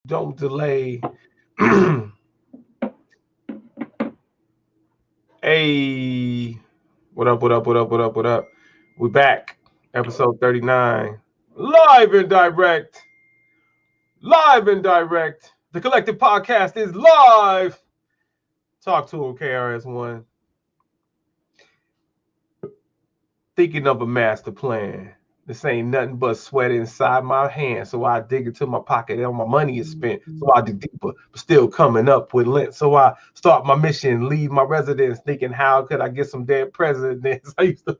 Don't delay. Hey, what up? What up? What up? What up? What up? We back. Episode 39. Live and direct. Live and direct. The collective podcast is live. Talk to him, KRS1. Thinking of a master plan. This ain't nothing but sweat inside my hand. So I dig into my pocket and all my money is spent. So I dig deeper, but still coming up with lint. So I start my mission, leave my residence, thinking how could I get some dead presidents? I used to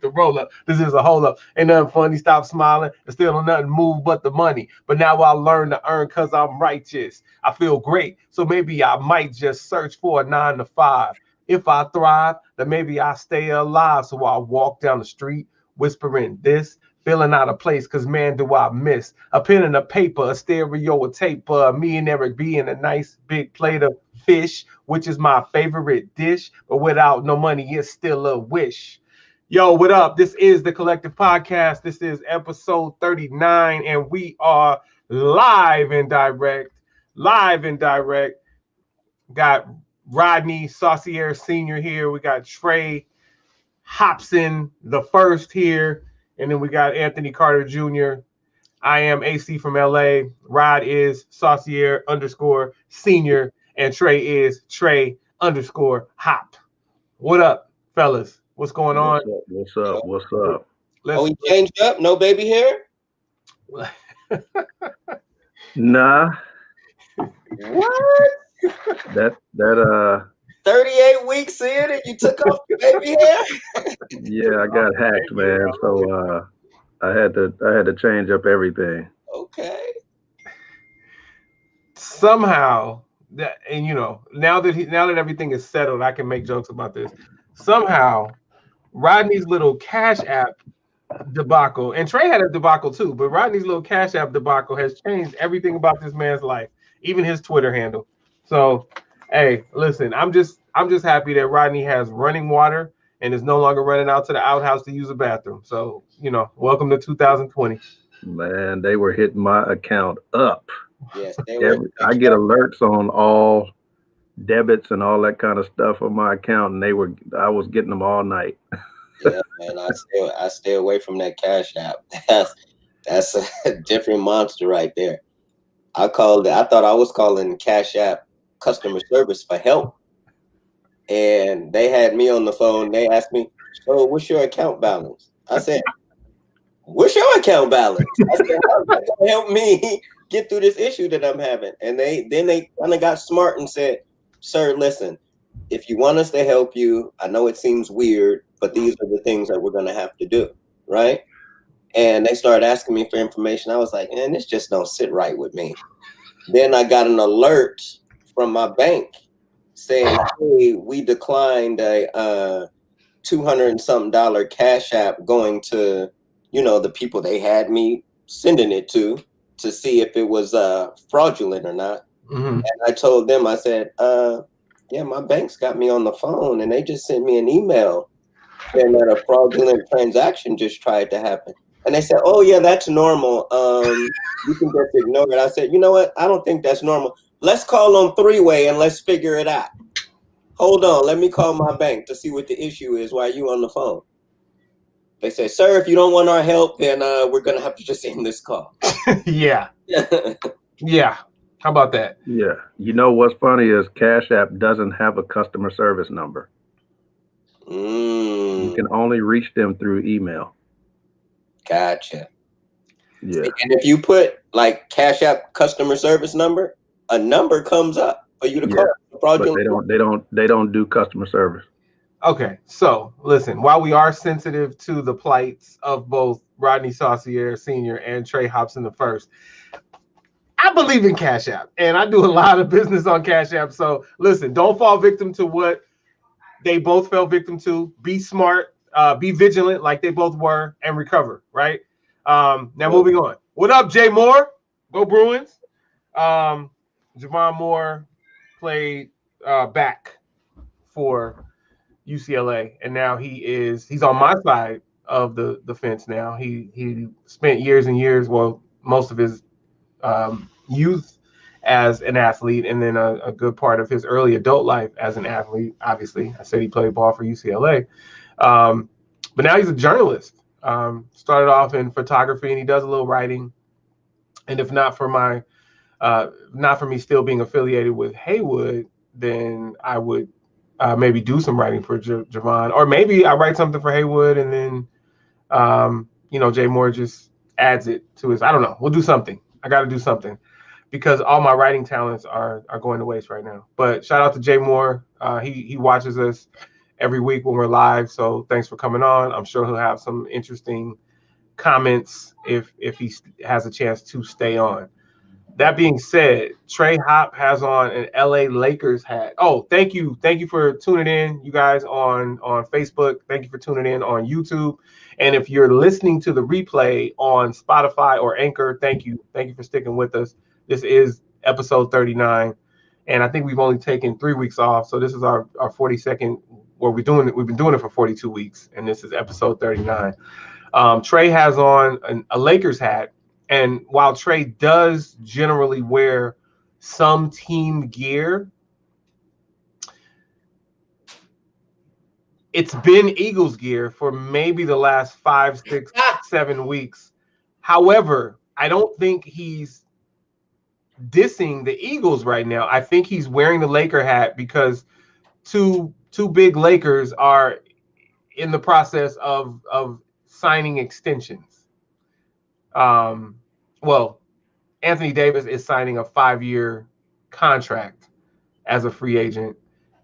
roll up. This is a hold up. Ain't nothing funny. Stop smiling. And still nothing move but the money. But now I learn to earn because I'm righteous. I feel great. So maybe I might just search for a 9 to 5. If I thrive, then maybe I stay alive. So I walk down the street whispering this, feeling out of place, because man, do I miss a pen and a paper, a stereo, a tape, me and Eric being a nice big plate of fish, which is my favorite dish. But without no money, it's still a wish. Yo, what up? This is the Collective Podcast. This is episode 39, and we are live and direct. Live and direct. Got Rodney Saucier Sr. here. We got Hopson the first here, and then we got Anthony Carter Jr. I am AC from LA. Rod is Saucier _ senior, and Trey is Trey _ Hop. What up, fellas? What's going on? What's up? What's up? Oh, we changed up? No baby hair? Nah. What? That 38 weeks in and you took off your baby hair? Yeah, I got hacked, man. So I had to change up everything. Okay. Somehow that, and now that everything is settled, I can make jokes about this. Somehow, Rodney's little Cash App debacle, and Trey had a debacle too, but Rodney's little Cash App debacle has changed everything about this man's life, even his Twitter handle. So, hey, listen, I'm just happy that Rodney has running water and is no longer running out to the outhouse to use a bathroom. So, welcome to 2020. Man, they were hitting my account up. Yes, I get alerts on all debits and all that kind of stuff on my account, and I was getting them all night. Yeah, man, I stay away from that Cash App. That's a different monster right there. I thought I was calling Cash App customer service for help, and they had me on the phone. They asked me, "So, what's your account balance?" I said, "What's your account balance?" I said, "How's that gonna help me get through this issue that I'm having?" And they kind of got smart and said, "Sir, listen, if you want us to help you, I know it seems weird, but these are the things that we're gonna have to do, right?" And they started asking me for information. I was like, "Man, this just don't sit right with me." Then I got an alert from my bank saying, "Hey, we declined a $200 and something Cash App going to, the people they had me sending it to see if it was fraudulent or not." Mm-hmm. And I told them, I said, "Yeah, my bank's got me on the phone, and they just sent me an email saying that a fraudulent transaction just tried to happen." And they said, "Oh yeah, that's normal. You can just ignore it." I said, "You know what? I don't think that's normal. Let's call on three-way and let's figure it out. Hold on, let me call my bank to see what the issue is while you on the phone." They said, "Sir, if you don't want our help, then we're gonna have to just end this call." Yeah. Yeah. How about that? Yeah. You know what's funny is Cash App doesn't have a customer service number. You can only reach them through email. Gotcha. Yeah. And if you put like Cash App customer service number, a number comes up for you to call. But they don't do customer service. Okay, so listen, while we are sensitive to the plights of both Rodney Saucier Sr. and Trey Hopson the first, I believe in Cash App, and I do a lot of business on Cash App. So listen, don't fall victim to what they both fell victim to. Be smart, be vigilant like they both were, and recover, right? Now moving on. What up, Jay Moore? Go Bruins. Javon Moore played back for UCLA, and now he's on my side of the fence now. He spent years and years, well, most of his youth as an athlete, and then a good part of his early adult life as an athlete. Obviously, I said he played ball for UCLA, but now he's a journalist. Started off in photography, and he does a little writing. And if not for me still being affiliated with Haywood, then I would maybe do some writing for TreVon, or maybe I write something for Haywood, and then Jay Moore just adds it to his. I don't know. We'll do something. I got to do something because all my writing talents are going to waste right now. But shout out to Jay Moore. He watches us every week when we're live. So thanks for coming on. I'm sure he'll have some interesting comments if he has a chance to stay on. That being said, Trey Hop has on an LA Lakers hat. Oh, thank you for tuning in, you guys on Facebook. Thank you for tuning in on YouTube. And if you're listening to the replay on Spotify or Anchor, thank you for sticking with us. This is episode 39, and I think we've only taken 3 weeks off, so this is our 42nd. We've been doing it for 42 weeks, and this is episode 39. Trey has on a Lakers hat. And while Trey does generally wear some team gear, it's been Eagles gear for maybe the last 5, 6, 7 weeks. However, I don't think he's dissing the Eagles right now. I think he's wearing the Laker hat because two big Lakers are in the process of signing extensions. Anthony Davis is signing a 5-year contract as a free agent,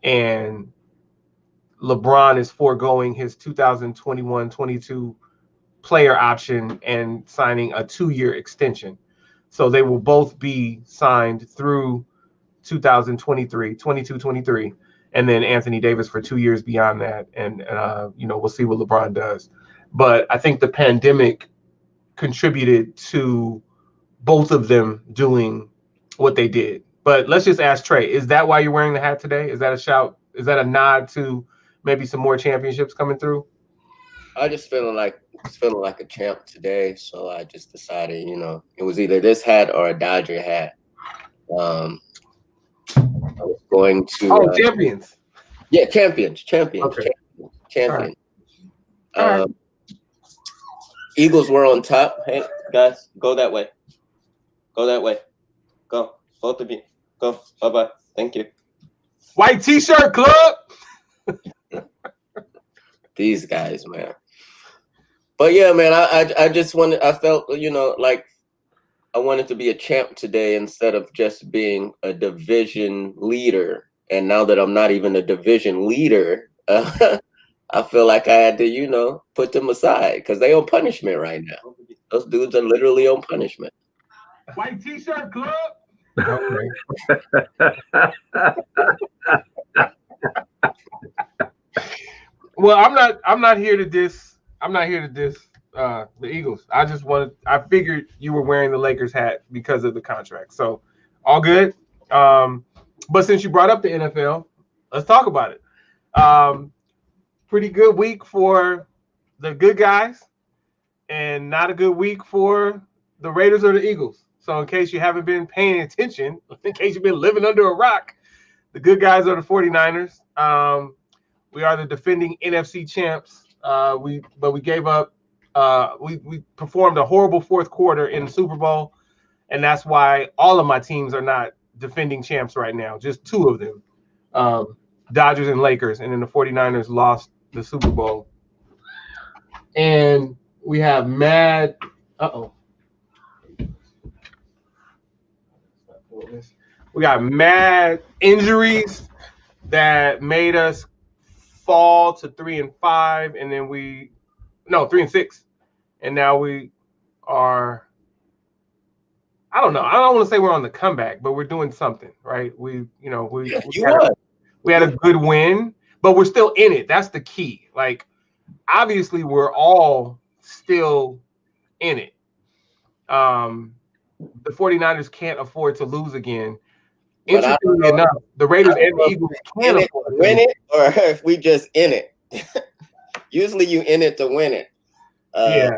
and LeBron is foregoing his 2021-22 player option and signing a 2-year extension. So they will both be signed through 2023, and then Anthony Davis for 2 years beyond that. And we'll see what LeBron does. But I think the pandemic contributed to both of them doing what they did. But let's just ask Trey, is that why you're wearing the hat today? Is that a shout? Is that a nod to maybe some more championships coming through? I just feeling like a champ today. So I just decided, it was either this hat or a Dodger hat. I was going to champions. Yeah, champions. Okay. Champions. All right. Eagles were on top. Hey, guys, go that way. Go. Both of you. Go. Bye-bye. Thank you. White T-shirt club. These guys, man. But yeah, man, I just wanted, I felt, like I wanted to be a champ today instead of just being a division leader. And now that I'm not even a division leader, I feel like I had to, put them aside because they on punishment right now. Those dudes are literally on punishment. White T-shirt club. Okay. Well, I'm not here to diss the Eagles. I figured you were wearing the Lakers hat because of the contract. So all good. But since you brought up the NFL, let's talk about it. Pretty good week for the good guys and not a good week for the Raiders or the Eagles. So in case you haven't been paying attention, in case you've been living under a rock, the good guys are the 49ers. We are the defending NFC champs. We gave up. We performed a horrible fourth quarter in the Super Bowl, and that's why all of my teams are not defending champs right now. Just 2 of them, Dodgers and Lakers, and then the 49ers lost the Super Bowl. And we have mad. We got mad injuries that made us fall to 3-5, and then 3-6, and now we are. I don't know. I don't want to say we're on the comeback, but we're doing something, right? We had a good win, but we're still in it. That's the key. Like, obviously, we're all still in it. The 49ers can't afford to lose again. Interestingly enough, the Raiders and the Eagles can't afford to win it, or if we just in it. Usually you in it to win it. Yeah.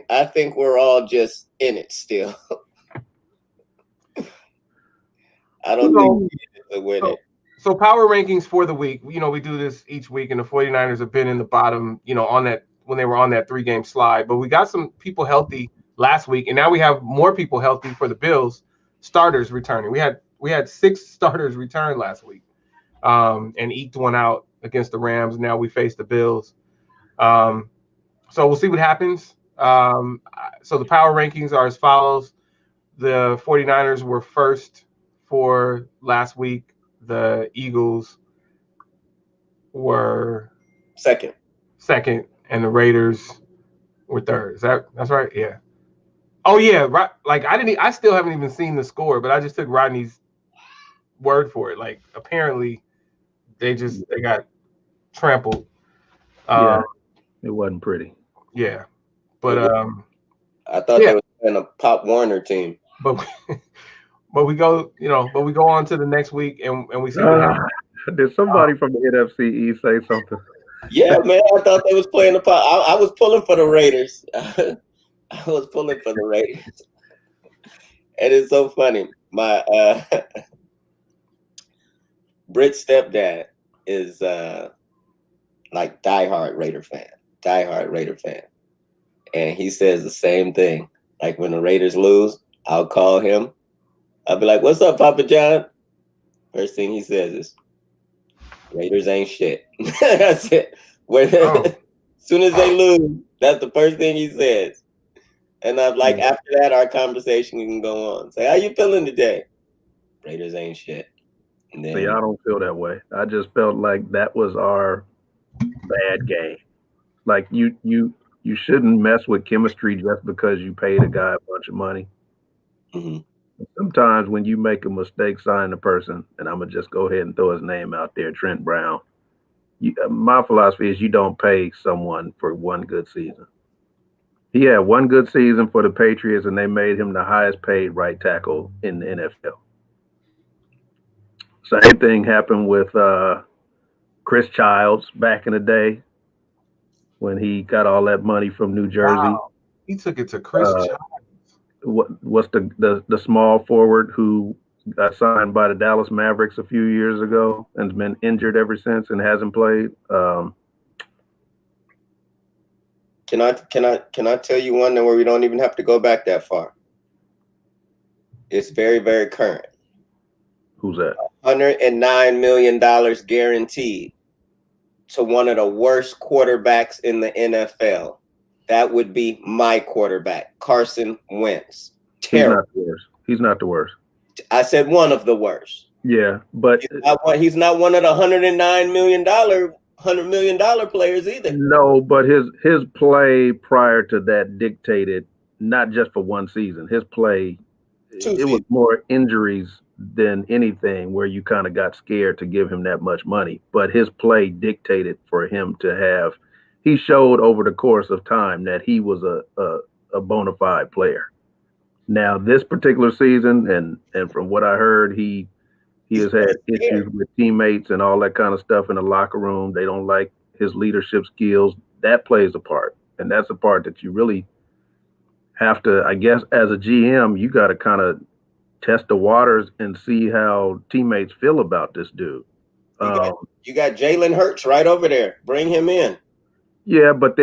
I think we're all just in it still. I don't think we needed to win it. So power rankings for the week. You know, we do this each week, and the 49ers have been in the bottom, you know, on that when they were on that 3-game slide. But we got some people healthy last week, and now we have more people healthy for the Bills starters returning. We had 6 starters return last week, and eked one out against the Rams. Now we face the Bills. So we'll see what happens. So the power rankings are as follows. The 49ers were first for last week. The Eagles were second, and the Raiders were third. That's right? Yeah. Oh yeah, right. Like I still haven't even seen the score, but I just took Rodney's word for it. Like apparently they got trampled. Yeah, it wasn't pretty. Yeah, but I thought they were playing a Pop Warner team. But we go, but we go on to the next week and we see what happens. Did somebody from the NFC East say something? Yeah, man, I thought they was playing the Pop. I was pulling for the Raiders. I was pulling for the Raiders. And it's so funny. My Brit's stepdad is like diehard Raider fan. And he says the same thing. Like when the Raiders lose, I'll call him. I'll be like, "What's up, Papa John?" First thing he says is, "Raiders ain't shit." That's it. As soon as they lose, that's the first thing he says. And I'm like, after that, our conversation can go on. Say, "How you feeling today?" Raiders ain't shit. And then, see, I don't feel that way. I just felt like that was our bad game. Like you shouldn't mess with chemistry just because you paid a guy a bunch of money. mm-hmm. Sometimes when you make a mistake signing a person, and I'm gonna just go ahead and throw his name out there, Trent Brown. My philosophy is you don't pay someone for one good season. He had one good season for the Patriots, and they made him the highest paid right tackle in the NFL. Same thing happened with Chris Childs back in the day when he got all that money from New Jersey. Wow. He took it to Chris Childs. What's the small forward who got signed by the Dallas Mavericks a few years ago and's been injured ever since and hasn't played? Can I tell you one where we don't even have to go back that far? It's very, very current. Who's that? $109 million guaranteed to one of the worst quarterbacks in the NFL. That would be my quarterback, Carson Wentz. Terrible. He's not the worst. I said one of the worst. Yeah, but he's not one of the $109 million, $100 million players either. No, but his play prior to that dictated not just for one season. His play, it was more injuries than anything where you kind of got scared to give him that much money. But his play dictated for him to have. He showed over the course of time that he was a bona fide player. Now, this particular season, and from what I heard, he has had issues with teammates and all that kind of stuff in the locker room. They don't like his leadership skills. That plays a part, and that's a part that you really have to, I guess, as a GM, you got to kind of test the waters and see how teammates feel about this dude. You got Jalen Hurts right over there. Bring him in. Yeah, but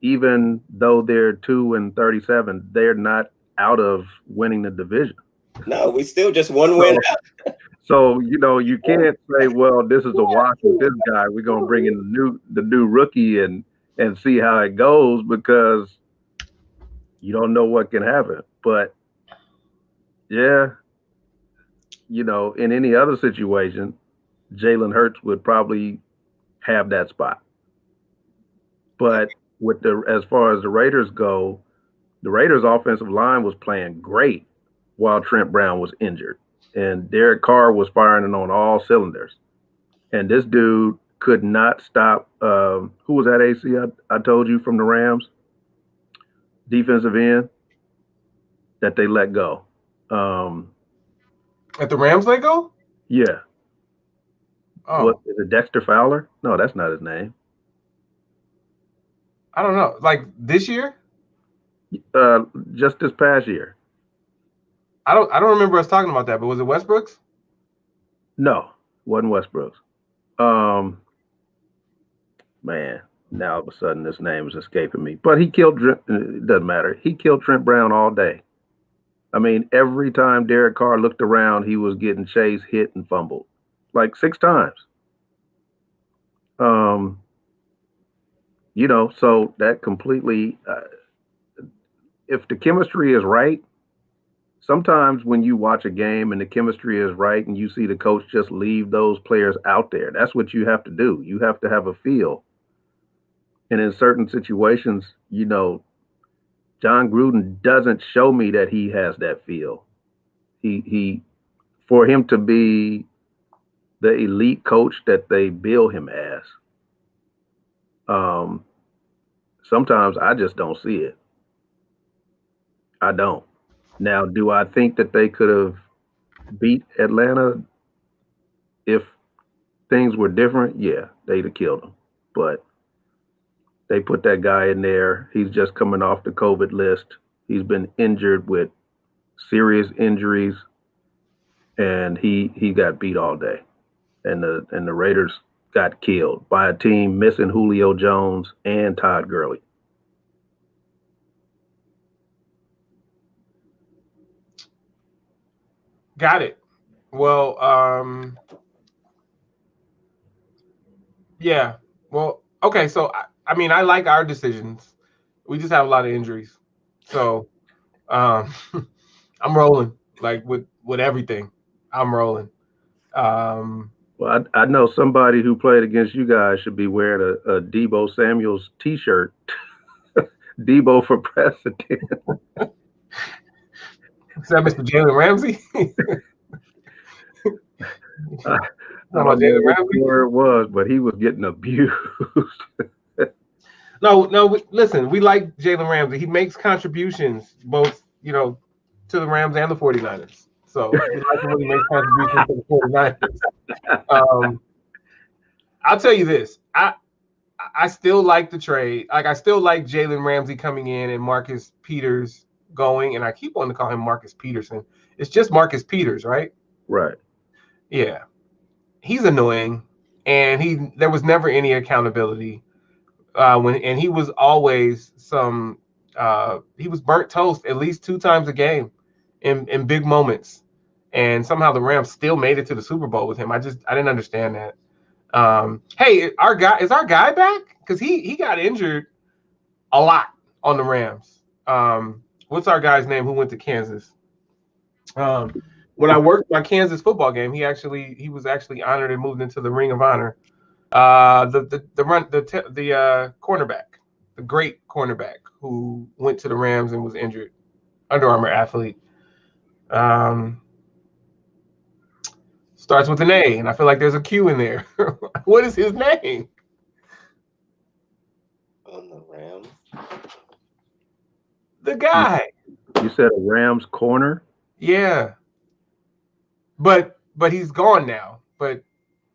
even though they're 2-37, they're not out of winning the division. No, we still just one win out. So, you can't say, well, this is a wash with this guy. We're going to bring in the new rookie and see how it goes, because you don't know what can happen. But, yeah, in any other situation, Jalen Hurts would probably have that spot. But as far as the Raiders go, the Raiders' offensive line was playing great while Trent Brown was injured. And Derek Carr was firing on all cylinders. And this dude could not stop. Who was that AC I told you from the Rams? Defensive end that they let go. At the Rams let go? Yeah. Oh. What, is it Dexter Fowler? No, that's not his name. I don't know. Like this year? Just this past year. I don't remember us talking about that, but was it Westbrooks? No, wasn't Westbrook's. Man, now all of a sudden this name is escaping me. But he killed. It doesn't matter. He killed Trent Brown all day. I mean, every time Derek Carr looked around, he was getting chased, hit, and fumbled, like 6 times. So that completely. If the chemistry is right, sometimes when you watch a game and the chemistry is right, and you see the coach just leave those players out there, that's what you have to do. You have to have a feel. And in certain situations, John Gruden doesn't show me that he has that feel. He for him to be the elite coach that they bill him as, sometimes I just don't see it. I don't. Now, do I think that they could have beat Atlanta if things were different? Yeah, they'd have killed them. But they put that guy in there. He's just coming off the COVID list. He's been injured with serious injuries, and he got beat all day. And the Raiders got killed by a team missing Julio Jones and Todd Gurley. Got it. Well, yeah. Well, okay. So I mean, I like our decisions. We just have a lot of injuries. So I'm rolling like with everything. I'm rolling. Well, I know somebody who played against you guys should be wearing a Debo Samuels T-shirt. Debo for president. Is that Mr. Jalen Ramsey? I don't know where it was, but he was getting abused. No. Listen, we like Jalen Ramsey. He makes contributions both, to the Rams and the 49ers. So we like him when he makes contributions to the 49ers. I'll tell you this. I still like the trade. Like, I still like Jalen Ramsey coming in and Marcus Peters going. And I keep wanting to call him Marcus Peterson. It's just Marcus Peters, right? Right. Yeah. He's annoying. And there was never any accountability. And he was always he was burnt toast at least 2 times a game in big moments. And somehow the Rams still made it to the Super Bowl with him. I didn't understand that. Hey, is our guy back? Because he got injured a lot on the Rams. What's our guy's name who went to Kansas? When I worked my Kansas football game, he was actually honored and moved into the Ring of Honor. The cornerback, the great cornerback who went to the Rams and was injured, Under Armour athlete. Starts with an A, and I feel like there's a Q in there. What is his name? On the Rams. The guy. You said a Rams corner? Yeah. But he's gone now. But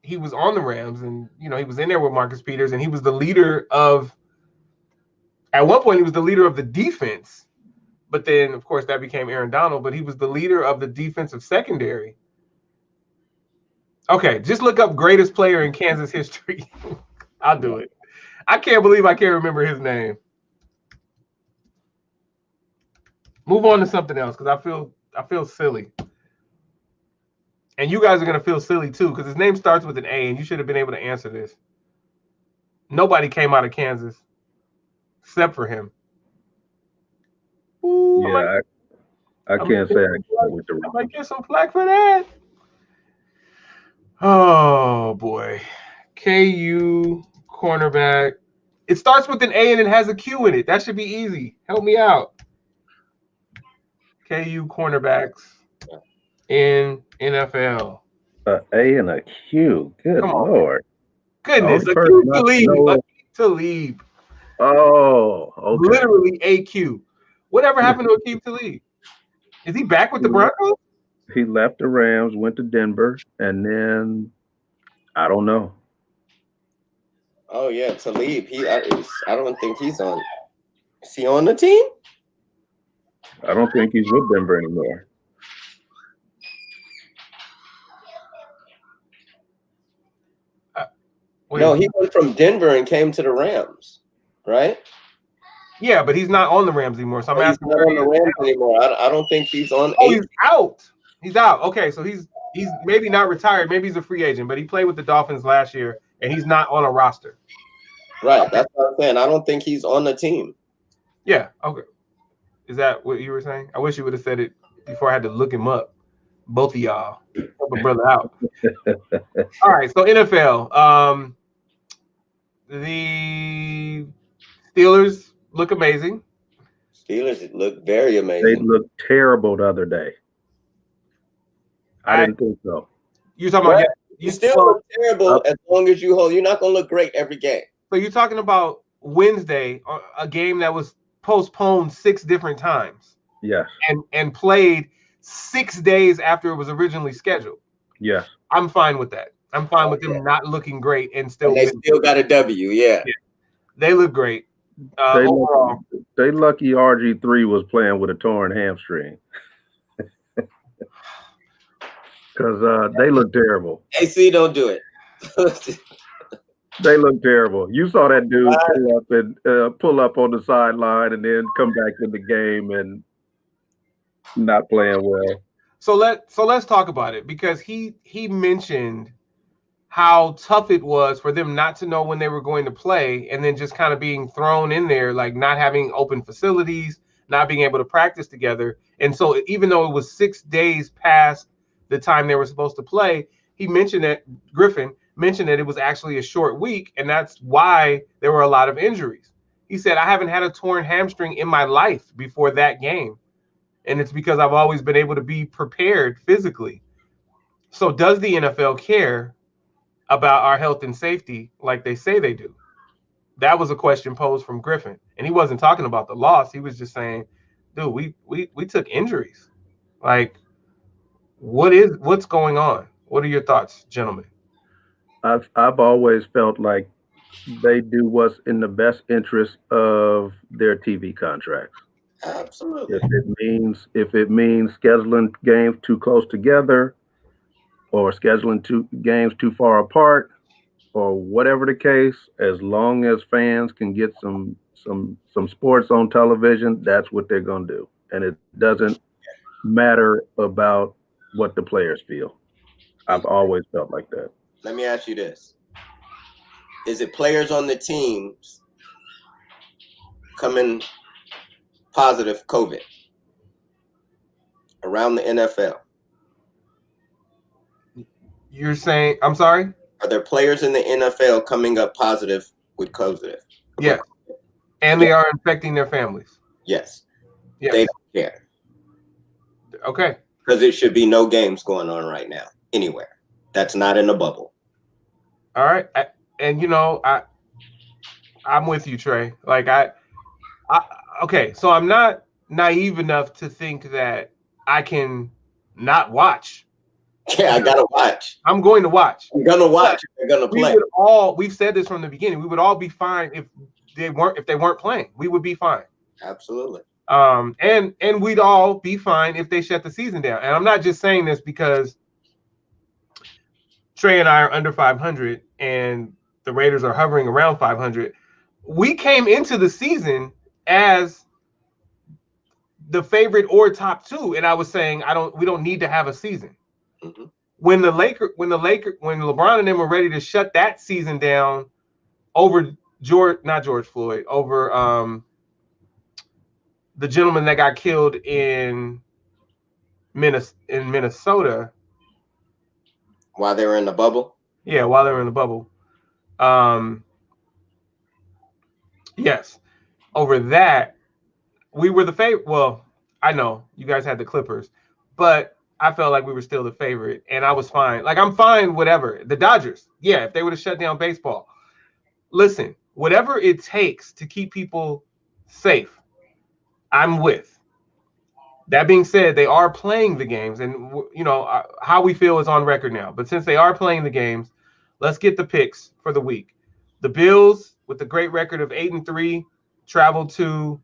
he was on the Rams, and he was in there with Marcus Peters, and he was the leader of. At one point, he was the leader of the defense, but then, of course, that became Aaron Donald. But he was the leader of the defensive secondary. Okay, just look up greatest player in Kansas history. I'll do it. I can't believe I can't remember his name. Move on to something else because I feel silly. And you guys are gonna feel silly too, because his name starts with an A, and you should have been able to answer this. Nobody came out of Kansas except for him. Ooh, yeah, I can't say I might get some flack for that. Oh boy. KU cornerback. It starts with an A and it has a Q in it. That should be easy. Help me out. KU cornerbacks in NFL. A and a Q. Good Lord. Goodness. Aqib Talib. Oh, okay. Literally AQ. Whatever happened to Aqib Talib? Is he back with the Broncos? He left the Rams, went to Denver, and then I don't know. Oh yeah, Talib. I don't think he's on. Is he on the team? I don't think he's with Denver anymore. No, he went from Denver and came to the Rams, right? Yeah, but he's not on the Rams anymore. So I'm asking. He's not on the Rams anymore. I don't think he's on. Oh, he's out. He's out. Okay, so he's maybe not retired. Maybe he's a free agent, but he played with the Dolphins last year, and he's not on a roster. Right. That's what I'm saying. I don't think he's on the team. Yeah. Okay. Is that what you were saying? I wish you would have said it before I had to look him up. Both of y'all. Help a brother out. All right. So NFL. The Steelers look amazing. Steelers look very amazing. They looked terrible the other day. I didn't think so. You're talking about you still look terrible as long as you hold. You're not going to look great every game. So you're talking about Wednesday, a game that was postponed 6 different times. Yes. And played 6 days after it was originally scheduled. Yes. I'm fine with that. I'm fine with them not looking great and still. And they still got a W. Yeah. They look great. They lucky RG3 was playing with a torn hamstring. Because they look terrible. AC, don't do it. They look terrible. You saw that dude pull up on the sideline and then come back in the game and not playing well. So let's talk about it, because he mentioned how tough it was for them not to know when they were going to play, and then just kind of being thrown in there, like not having open facilities, not being able to practice together. And so even though it was 6 days past the time they were supposed to play, Griffin mentioned that it was actually a short week, and that's why there were a lot of injuries. He said, I haven't had a torn hamstring in my life before that game, and it's because I've always been able to be prepared physically. So does the NFL care about our health and safety like they say they do? That was a question posed from Griffin, and he wasn't talking about the loss. He was just saying, dude, we took injuries. Like, what's going on? What are your thoughts, gentlemen? I've always felt like they do what's in the best interest of their TV contracts. Absolutely. If it means scheduling games too close together, or scheduling games too far apart, or whatever the case, as long as fans can get some sports on television, that's what they're going to do. And it doesn't matter about what the players feel. I've always felt like that. Let me ask you this. Is it players on the teams coming positive COVID around the NFL? You're saying, I'm sorry? Are there players in the NFL coming up positive with COVID? Yes. And they are infecting their families. Yes. Yes. They don't care. Okay. Because it should be no games going on right now anywhere. That's not in a bubble. All right. I'm with you, Trey. Like okay, so I'm not naive enough to think that I can not watch. Yeah, I gotta watch. I'm going to watch. I'm gonna watch. They're gonna play. We've said this from the beginning. We would all be fine if they weren't playing. We would be fine. Absolutely. And we'd all be fine if they shut the season down. And I'm not just saying this because Trey and I are under 500 and the Raiders are hovering around 500. We came into the season as the favorite or top 2, and I was saying we don't need to have a season. Mm-hmm. When LeBron and them were ready to shut that season down over not George Floyd, over the gentleman that got killed in Minnesota. While they were in the bubble? Yeah, while they were in the bubble. Yes. Over that, we were the favorite. Well, I know you guys had the Clippers, but I felt like we were still the favorite, and I was fine. Like, I'm fine, whatever. The Dodgers, yeah, if they would have shut down baseball. Listen, whatever it takes to keep people safe, I'm with. That being said, they are playing the games, and how we feel is on record now. But since they are playing the games, let's get the picks for the week. The Bills, with a great record of 8-3, traveled to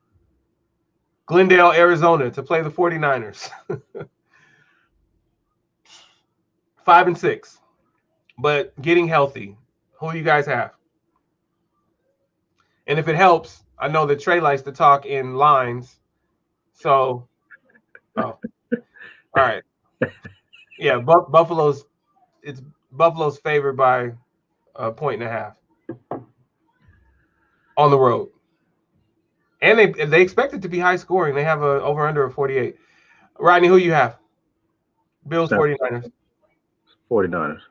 Glendale, Arizona, to play the 49ers. 5-6, but getting healthy. Who do you guys have? And if it helps, I know that Trey likes to talk in lines. So, all right. Yeah, Buffalo's favored by a 1.5 on the road. And they expect it to be high scoring. They have a over under of 48. Rodney, who you have? Bills, 49ers. 49ers.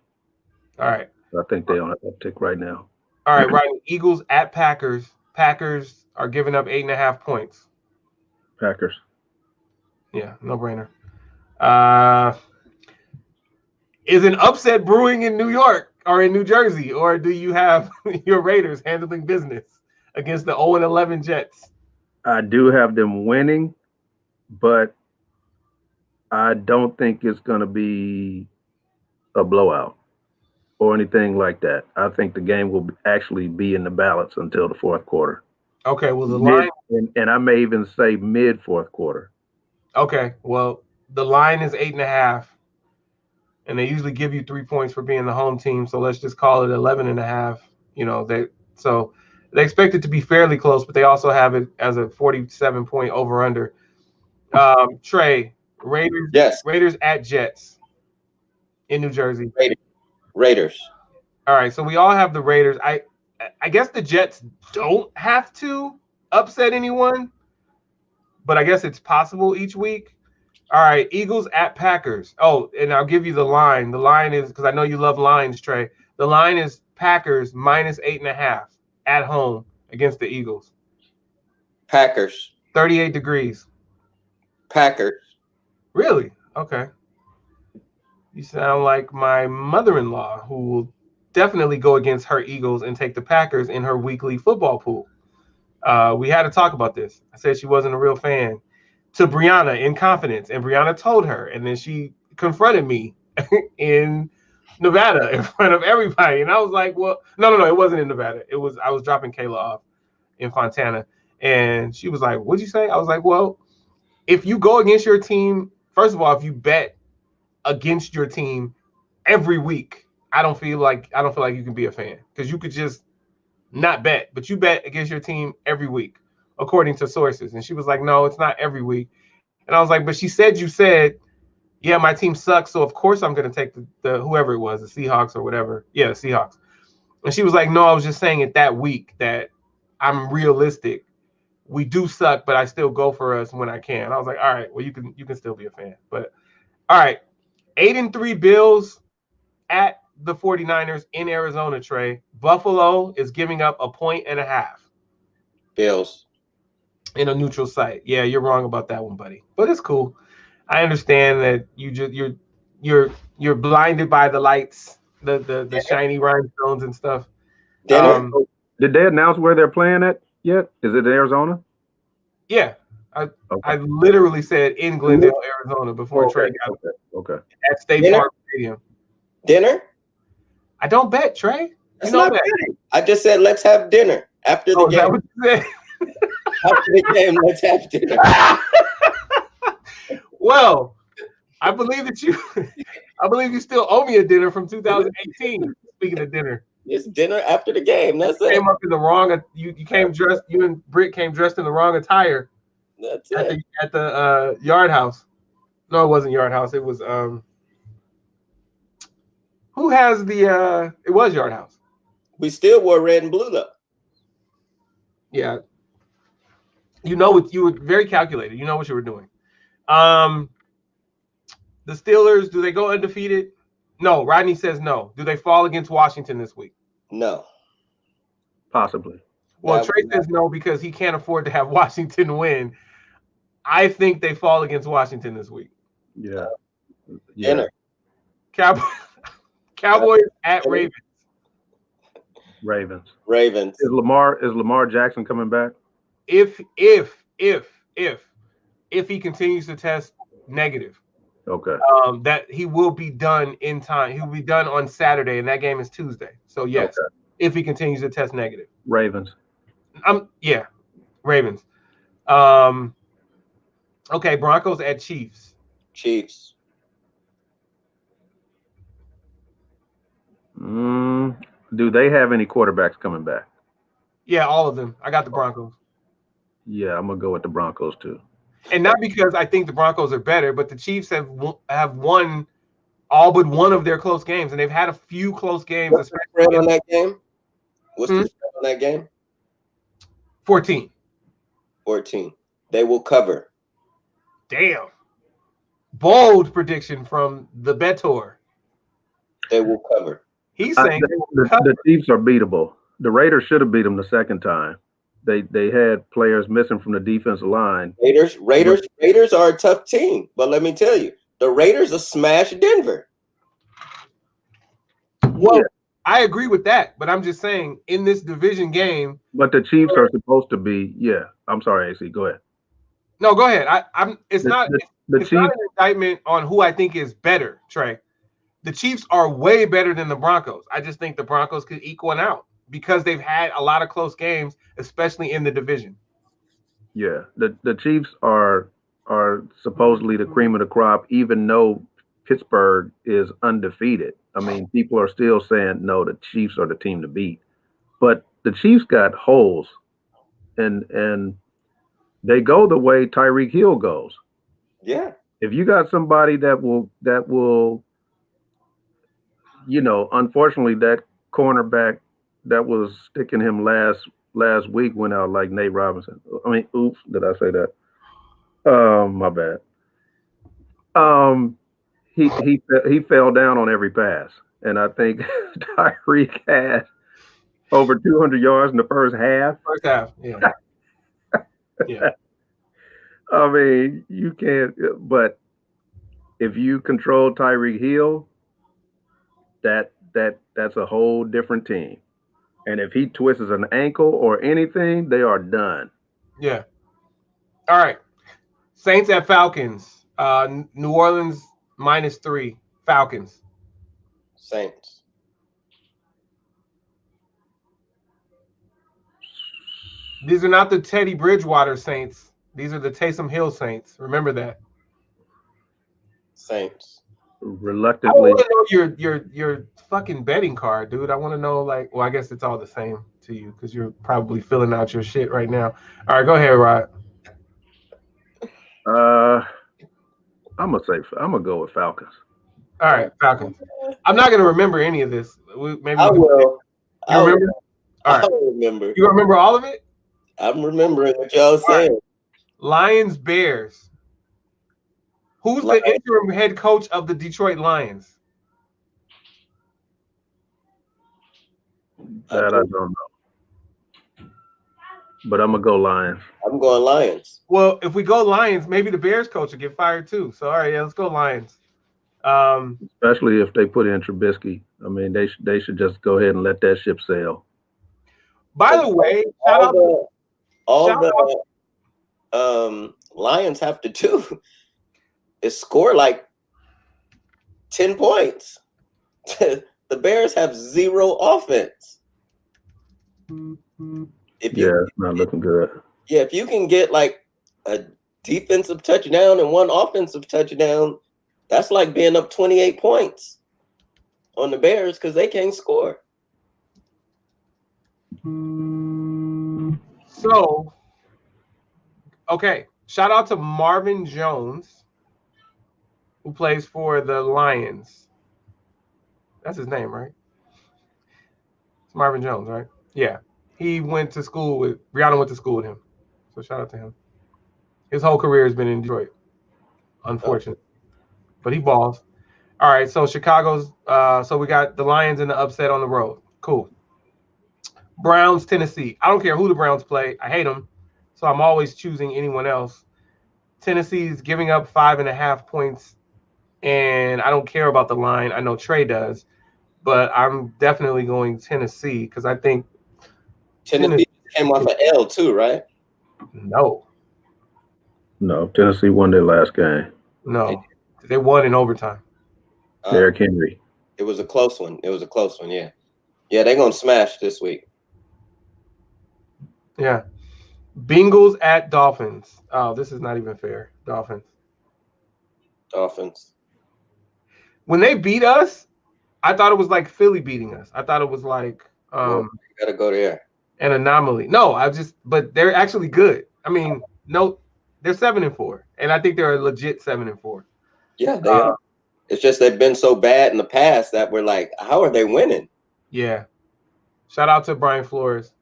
All right. I think they on an uptick right now. All right, Rodney. Eagles at Packers. Packers are giving up 8.5 points. Packers. Yeah, no brainer. Is an upset brewing in New York or in New Jersey, or do you have your Raiders handling business against the 0-11 Jets? I do have them winning, but I don't think it's going to be a blowout or anything like that. I think the game will actually be in the balance until the fourth quarter. Okay, well, the line... And I may even say mid fourth quarter. Okay, well, the line is 8.5, and they usually give you 3 points for being the home team, so let's just call it 11.5. You know, they expect it to be fairly close, but they also have it as a 47-point over-under. Trey, Raiders, yes. Raiders at Jets in New Jersey. Raiders. All right, so we all have the Raiders. I guess the Jets don't have to upset anyone, but I guess it's possible each week. All right, Eagles at Packers. Oh, and I'll give you the line. The line is, because I know you love lines, Trey. The line is Packers minus 8.5 at home against the Eagles. Packers. 38 degrees. Packers. Really? Okay. You sound like my mother-in-law, who will definitely go against her Eagles and take the Packers in her weekly football pool. We had to talk about this. I said she wasn't a real fan to Brianna in confidence, and Brianna told her, and then she confronted me in Nevada in front of everybody, and I was like, well, no, it wasn't in Nevada. I was dropping Kayla off in Fontana, and she was like, what'd you say? I was like, well, if you go against your team, first of all, if you bet against your team every week, I don't feel like you can be a fan, because you could just not bet, but you bet against your team every week, according to sources. And she was like, no, it's not every week. And I was like, but you said, yeah, my team sucks, so of course I'm going to take the whoever it was, the Seahawks or whatever. Yeah, the Seahawks. And she was like, no, I was just saying it that week that I'm realistic. We do suck, but I still go for us when I can. I was like, all right, well, you can still be a fan. But all right, 8-3 Bills at the 49ers in Arizona, Trey. Buffalo is giving up 1.5. Bills. In a neutral site. Yeah, you're wrong about that one, buddy. But it's cool. I understand that you're blinded by the lights, the shiny rhinestones and stuff. Dinner? Did they announce where they're playing at yet? Is it Arizona? Yeah. I literally said in Glendale, Arizona before Trey got it. Okay. At State Park Stadium. Dinner? I don't bet, Trey. That's not betting. I just said let's have dinner after the game. Is that what you said? After the game, let's have dinner. Well, I believe you still owe me a dinner from 2018. Speaking of dinner. It's dinner after the game. That's it. Came up in the wrong. You came dressed. You and Britt came dressed in the wrong attire. That's it. At the Yard House. No, it wasn't Yard House. It was who has the it was Yard House. We still wore red and blue though. Yeah. You were very calculated. You know what you were doing. The Steelers, do they go undefeated? No. Rodney says no. Do they fall against Washington this week? No. Possibly. Well, Trey says no because he can't afford to have Washington win. I think they fall against Washington this week. Yeah. Dinner. Cowboys at Ravens. Ravens. Is Lamar Jackson coming back? If he continues to test negative, okay, that he will be done in time. He will be done on Saturday, and that game is Tuesday. So yes, if he continues to test negative, Ravens. Ravens. Okay, Broncos at Chiefs. Do they have any quarterbacks coming back? Yeah, all of them. I got the Broncos. Yeah, I'm gonna go with the Broncos too. And not because I think the Broncos are better, but the Chiefs have won all but one of their close games, and they've had a few close games. What's the spread on that game? What's the spread on that game? 14. 14. They will cover. Damn. Bold prediction from the Betor. They will cover. He's saying the Chiefs are beatable. The Raiders should have beat them the second time. They had players missing from the defensive line. Raiders are a tough team, but let me tell you, the Raiders will smash Denver. Well, yeah. I agree with that, but I'm just saying in this division game. But the Chiefs are supposed to be. Yeah, I'm sorry, AC. Go ahead. No, go ahead. It's not an indictment on who I think is better, Trey. The Chiefs are way better than the Broncos. I just think the Broncos could eke one out because they've had a lot of close games, especially in the division. Yeah, the Chiefs are supposedly the cream of the crop, even though Pittsburgh is undefeated. I mean, people are still saying, no, the Chiefs are the team to beat. But the Chiefs got holes, and they go the way Tyreek Hill goes. Yeah. If you got somebody that will, unfortunately, that cornerback that was sticking him last week went out like Nate Robinson. I mean, oops, did I say that? My bad. He fell down on every pass, and I think Tyreek had over 200 yards in the first half. First half, yeah. Yeah. I mean, you can't. But if you control Tyreek Hill, that's a whole different team. And if he twists an ankle or anything, they are done. Yeah. All right. Saints at Falcons. New Orleans -3. Falcons. Saints. These are not the Teddy Bridgewater Saints. These are the Taysom Hill Saints. Remember that. Saints. Reluctantly. I want to know your fucking betting card, dude. I want to know, well, I guess it's all the same to you because you're probably filling out your shit right now. All right, go ahead, Rod. I'm gonna go with Falcons. All right, Falcons. I'm not gonna remember any of this. I will. You remember? All right. I remember. You remember all of it? I'm remembering what y'all saying. Right. Lions, Bears. Who's the interim head coach of the Detroit Lions? That I don't know. But I'm gonna go Lions. I'm going Lions. Well, if we go Lions, maybe the Bears coach will get fired too. So all right, yeah, let's go Lions. Especially if they put in Trubisky. I mean, they should just go ahead and let that ship sail. By the way, Lions have to do is score like 10 points. The Bears have 0 offense. It's not looking good. Yeah, if you can get like a defensive touchdown and 1 offensive touchdown, that's like being up 28 points on the Bears because they can't score. So, okay, shout out to Marvin Jones, who plays for the Lions. That's his name, right? It's Marvin Jones, right? Yeah. He went to school with Brianna went to school with him. So shout out to him. His whole career has been in Detroit. Unfortunate. But he balls. All right, so Chicago's so we got the Lions in the upset on the road. Cool. Browns, Tennessee. I don't care who the Browns play. I hate them. So I'm always choosing anyone else. Tennessee's giving up 5.5 points. And I don't care about the line. I know Trey does. But I'm definitely going Tennessee because I think Tennessee came off an L too, right? No, Tennessee won their last game. No, they won in overtime. Derrick Henry. It was a close one. Yeah. Yeah, they're going to smash this week. Yeah. Bengals at Dolphins. Oh, this is not even fair. Dolphins. Dolphins. When they beat us, I thought it was like Philly beating us. I thought it was like You gotta go there. an anomaly. No, but they're actually good. I mean, no, they're 7-4, and I think they're a legit 7-4. Yeah, they are. It's just they've been so bad in the past that we're like, how are they winning? Yeah. Shout out to Brian Flores.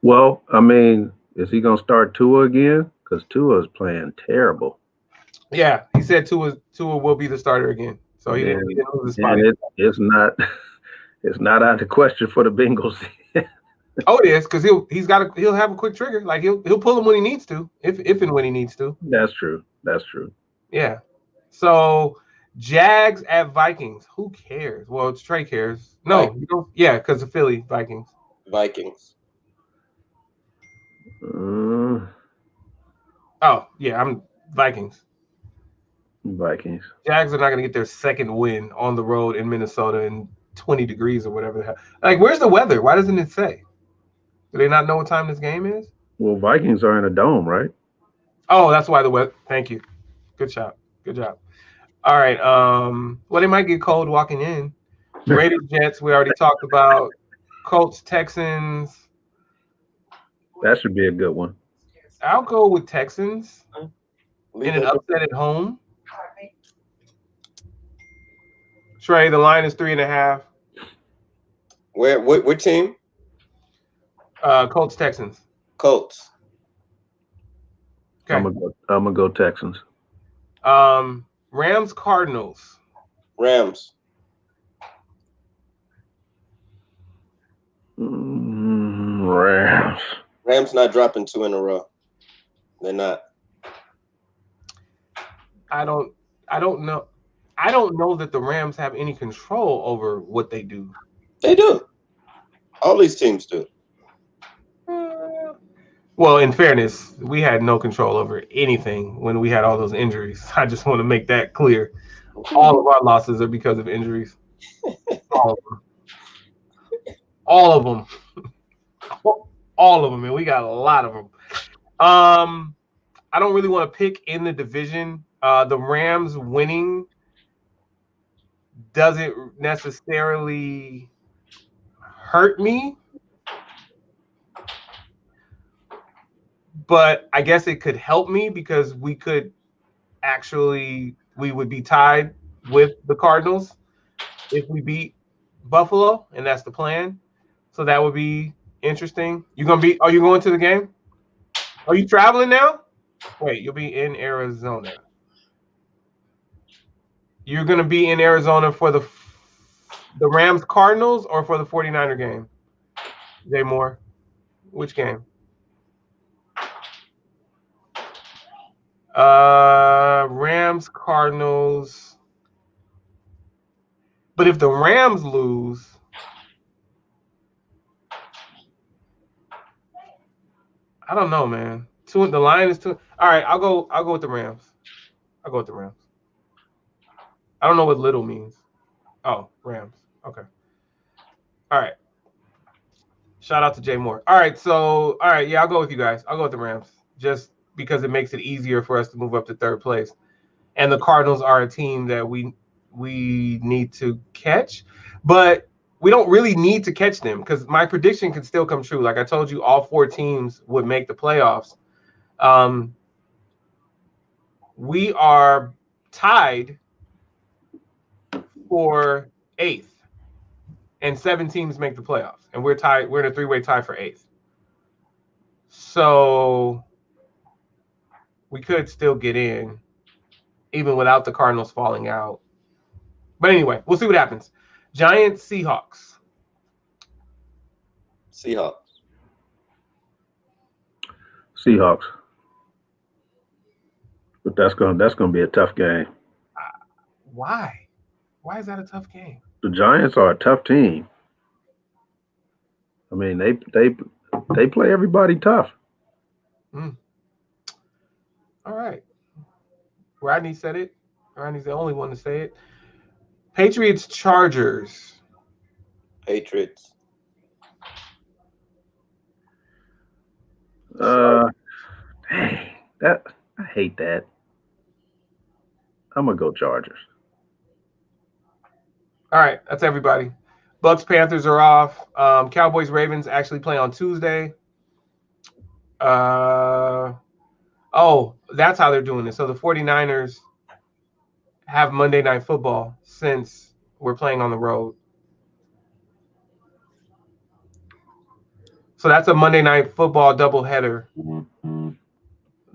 Well, I mean, is he gonna start Tua again? Because Tua is playing terrible. Yeah, he said Tua will be the starter again. So he didn't lose his spot. It's not out of the question for the Bengals. Oh, it is, because he'll have a quick trigger. Like he'll pull him when he needs to, if and when he needs to. That's true. Yeah. So Jags at Vikings. Who cares? Well, Trey cares. No, you don't. Yeah, because of Philly Vikings. Vikings. Oh yeah, I'm Vikings. Vikings. Jags are not going to get their second win on the road in Minnesota in 20 degrees or whatever the hell. Like, where's the weather? Why doesn't it say? Do they not know what time this game is? Well, Vikings are in a dome, right? Oh, that's why the weather. Thank you. Good job. All right. Well, they might get cold walking in. Raiders Jets, we already talked about. Colts Texans. That should be a good one. I'll go with Texans in an upset at home. Trey, the line is 3.5. What team? Colts Texans. Colts. Okay. I'm gonna go Texans. Rams Cardinals. Rams. Rams. Rams not dropping 2 in a row. They're not. I don't know. I don't know that the Rams have any control over what they do. They do. All these teams do. Well, in fairness, we had no control over anything when we had all those injuries. I just want to make that clear. All of our losses are because of injuries. All of them. All of them. All of them, and we got a lot of them. I don't really want to pick in the division. The Rams winning doesn't necessarily hurt me, but I guess it could help me because we would be tied with the Cardinals if we beat Buffalo, and that's the plan. So that would be interesting. Are you going to the game? Are you traveling now? Wait, you'll be in Arizona. You're going to be in Arizona for the Rams Cardinals or for the 49er game? Jay Moore, which game? Rams Cardinals. But if the Rams lose, I don't know, man. The line is 2. All right, I'll go with the Rams. I'll go with the Rams. I don't know what little means. Oh, Rams. Okay. All right. Shout out to Jay Moore. All right, yeah, I'll go with you guys. I'll go with the Rams just because it makes it easier for us to move up to third place. And the Cardinals are a team that we need to catch, but we don't really need to catch them because my prediction can still come true. Like I told you, all 4 teams would make the playoffs. We are tied for 8th, and 7 teams make the playoffs, and we're tied. We're in a 3-way tie for 8th. So we could still get in, even without the Cardinals falling out. But anyway, we'll see what happens. Giants, Seahawks. Seahawks. But that's gonna be a tough game. Why? Why is that a tough game? The Giants are a tough team. I mean, they play everybody tough. All right. Rodney said it. Rodney's the only one to say it. Patriots, Chargers. Patriots. Dang, I hate that. I'm gonna go Chargers. All right, that's everybody. Bucks Panthers are off. Cowboys Ravens actually play on Tuesday. Oh, that's how they're doing it. So the 49ers have Monday Night Football since we're playing on the road. So that's a Monday Night Football doubleheader.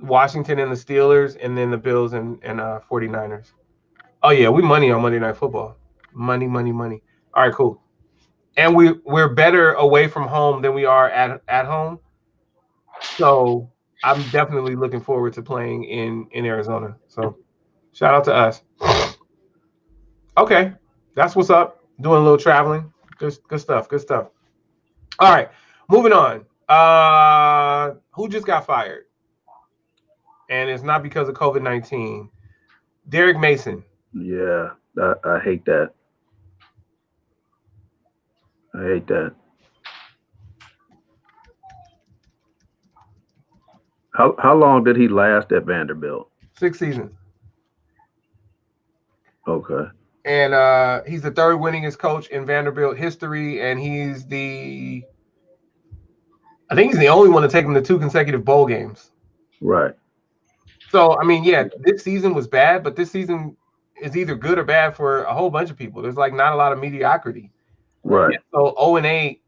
Washington and the Steelers, and then the Bills and 49ers. Oh, yeah, we money on Monday Night Football. Money, money, money. All right, cool. And we're better away from home than we are at home. So I'm definitely looking forward to playing in Arizona. So shout out to us. Okay, that's what's up. Doing a little traveling. Good stuff. Good stuff. All right, moving on. Who just got fired? And it's not because of COVID-19. Derek Mason. Yeah, I hate that. I hate that. How long did he last at Vanderbilt? 6 seasons. Okay. And he's the third winningest coach in Vanderbilt history, and I think he's the only one to take them to 2 consecutive bowl games. Right. So, I mean, yeah, this season was bad, but this season is either good or bad for a whole bunch of people. There's like not a lot of mediocrity. Right. So 0-8,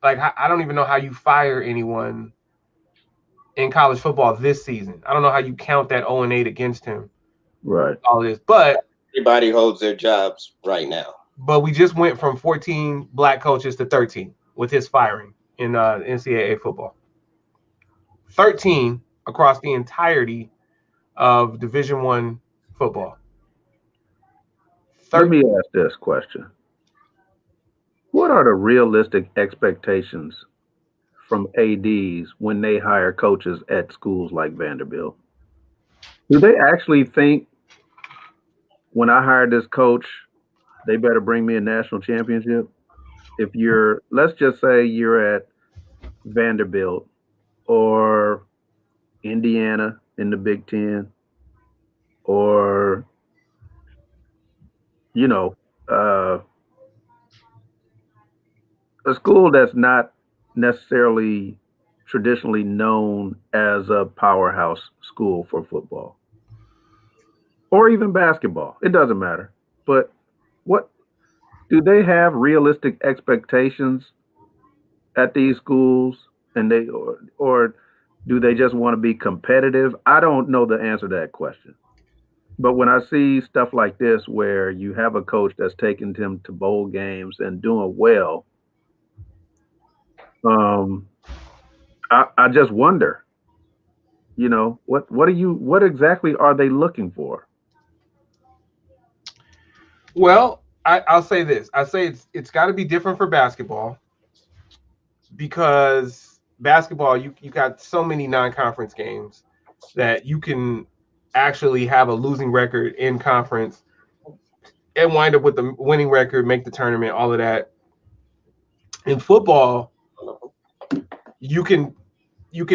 like I don't even know how you fire anyone in college football this season. I don't know how you count that 0-8 against him. Right. All this, but everybody holds their jobs right now. But we just went from 14 black coaches to 13 with his firing in NCAA football. 13 across the entirety of Division I football. Let me ask this question. What are the realistic expectations from ADs when they hire coaches at schools like Vanderbilt? Do they actually think when I hire this coach, they better bring me a national championship? If let's just say you're at Vanderbilt or Indiana in the Big Ten, or, a school that's not necessarily traditionally known as a powerhouse school for football or even basketball. It doesn't matter. But what do they have realistic expectations at these schools, and or do they just want to be competitive? I don't know the answer to that question. But when I see stuff like this where you have a coach that's taking them to bowl games and doing well, I just wonder, what exactly are they looking for? Well, I'll say this. I say it's got to be different for basketball, because basketball, you got so many non-conference games that you can actually have a losing record in conference and wind up with the winning record, make the tournament, all of that. In football, you can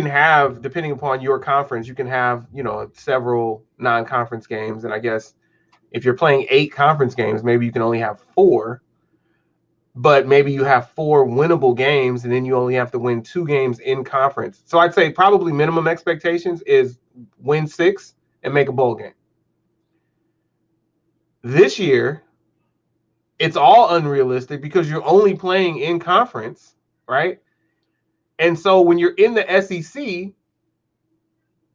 have, depending upon your conference, you can have, several non-conference games. And I guess if you're playing 8 conference games, maybe you can only have 4, but maybe you have 4 winnable games, and then you only have to win 2 games in conference. So I'd say probably minimum expectations is win 6 and make a bowl game. This year, it's all unrealistic because you're only playing in conference, right? And so when you're in the SEC,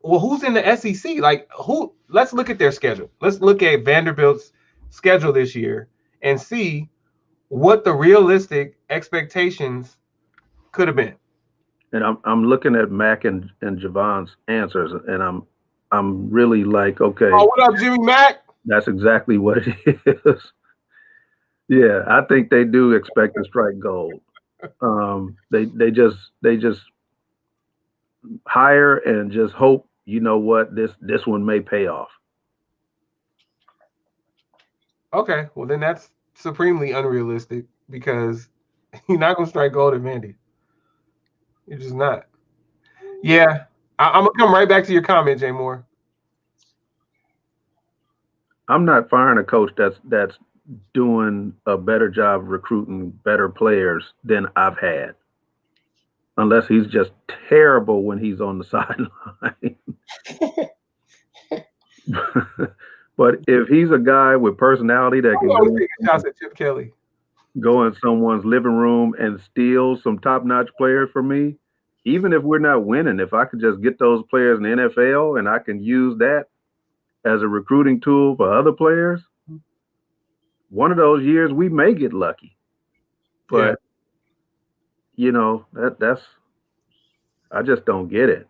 well, who's in the SEC? Like, who? Let's look at their schedule. Let's look at Vanderbilt's schedule this year and see what the realistic expectations could have been. And I'm looking at Mac and Javon's answers, and I'm really like, okay. Oh, what up, Jimmy Mac? That's exactly what it is. Yeah, I think they do expect to strike gold. They just hire and just hope, this one may pay off. Okay, well then that's supremely unrealistic, because you're not gonna strike gold at Vandy. You're just not. Yeah, I'm gonna come right back to your comment, Jay Moore. I'm not firing a coach that's doing a better job recruiting better players than I've had. Unless he's just terrible when he's on the sideline. But if he's a guy with personality that can always taking shots at Chip Kelly. go in someone's living room and steal some top-notch players for me, even if we're not winning, if I could just get those players in the NFL and I can use that as a recruiting tool for other players, one of those years we may get lucky. But you know, that's I just don't get it.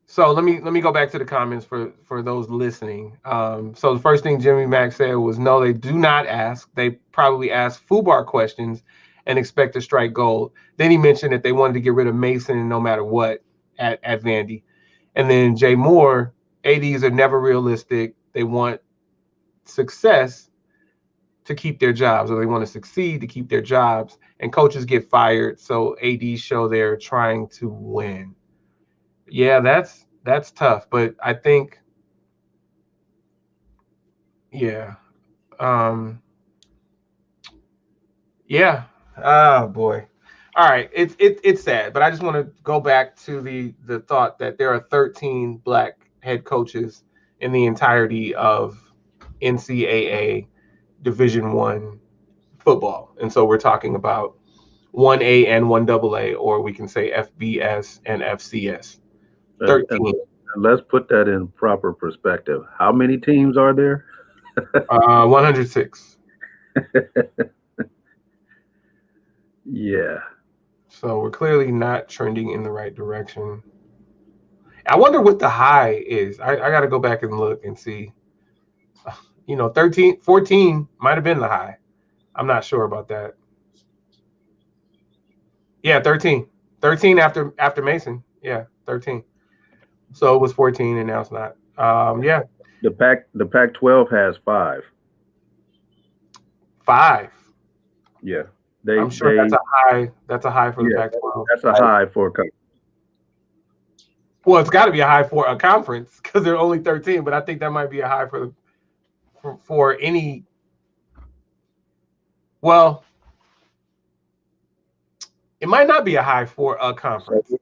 So let me go back to the comments for those listening. So the first thing Jimmy Mack said was, no, they do not ask. They probably ask FUBAR questions and expect to strike gold. Then he mentioned that they wanted to get rid of Mason no matter what at Vandy. And then Jay Moore, ADs are never realistic. They want success to keep their jobs, or they want to succeed to keep their jobs. And coaches get fired, so ADs show they're trying to win. Yeah, that's tough, but I think, yeah, yeah. Oh boy. All right, it's sad, but I just want to go back to the thought that there are 13 black head coaches in the entirety of NCAA Division I football, and so we're talking about 1A and 1AA, or we can say FBS and FCS. 13. And let's put that in proper perspective. How many teams are there? 106. Yeah. So we're clearly not trending in the right direction. I wonder what the high is. I got to go back and look and see. 14 might have been the high. I'm not sure about that. Yeah, 13. 13 after Mason. Yeah, 13. So it was 14 and now it's not. Yeah. The Pac-12 has 5. 5. Yeah. I'm sure that's a high. That's a high for the Pac-12. That's a high for a conference. Well, it's got to be a high for a conference because there are only 13. But I think that might be a high for any. Well, it might not be a high for a conference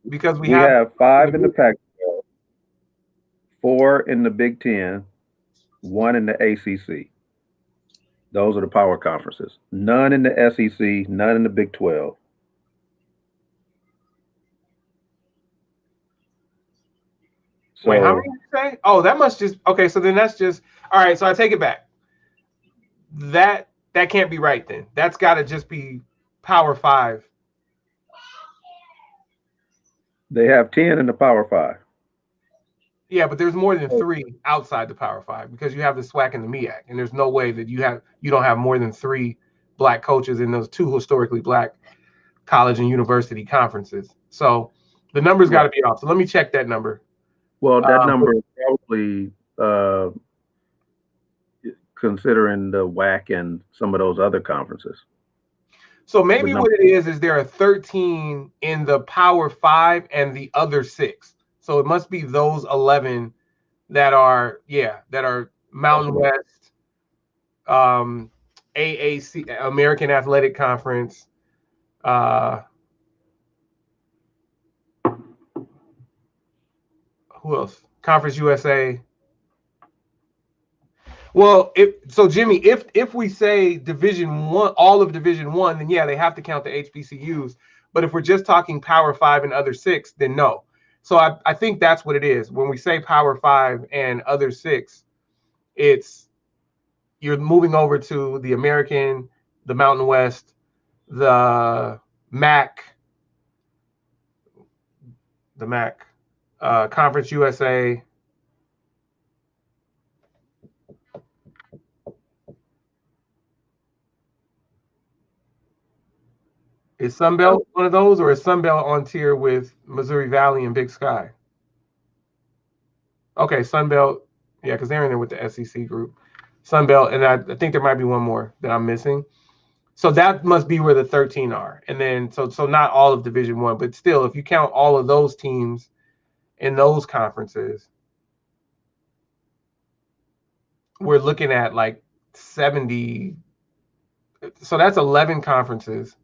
because we have 5 in the Pac-12, 4 in the Big Ten, 1 in the ACC. Those are the power conferences. None in the SEC, none in the Big 12. So, wait, how many did you say? Oh, that must just okay. So then that's just all right. So I take it back. That can't be right then. That's got to just be Power 5. They have 10 in the Power 5. Yeah, but there's more than 3 outside the Power 5 because you have the SWAC and the MEAC, and there's no way that you don't have more than 3 black coaches in those 2 historically black college and university conferences. So the number's got to be off. So let me check that number. Well, that number is probably considering the WAC and some of those other conferences. So maybe what it is there are 13 in the Power 5 and the other 6. So it must be those 11 that are Mountain West, AAC, American Athletic Conference, who else? Conference USA. Well, Jimmy, if we say Division I, all of Division I, then yeah, they have to count the HBCUs. But if we're just talking Power 5 and other 6, then no. So I think that's what it is. When we say Power 5 and other 6, you're moving over to the American, the Mountain West, the MAC, Conference USA. Is Sunbelt one of those, or is Sunbelt on tier with Missouri Valley and Big Sky? Okay, Sunbelt, yeah, because they're in there with the SEC group. Sunbelt, and I think there might be one more that I'm missing. So that must be where the 13 are. And then, so not all of Division I, but still, if you count all of those teams in those conferences, we're looking at like 70. So that's 11 conferences.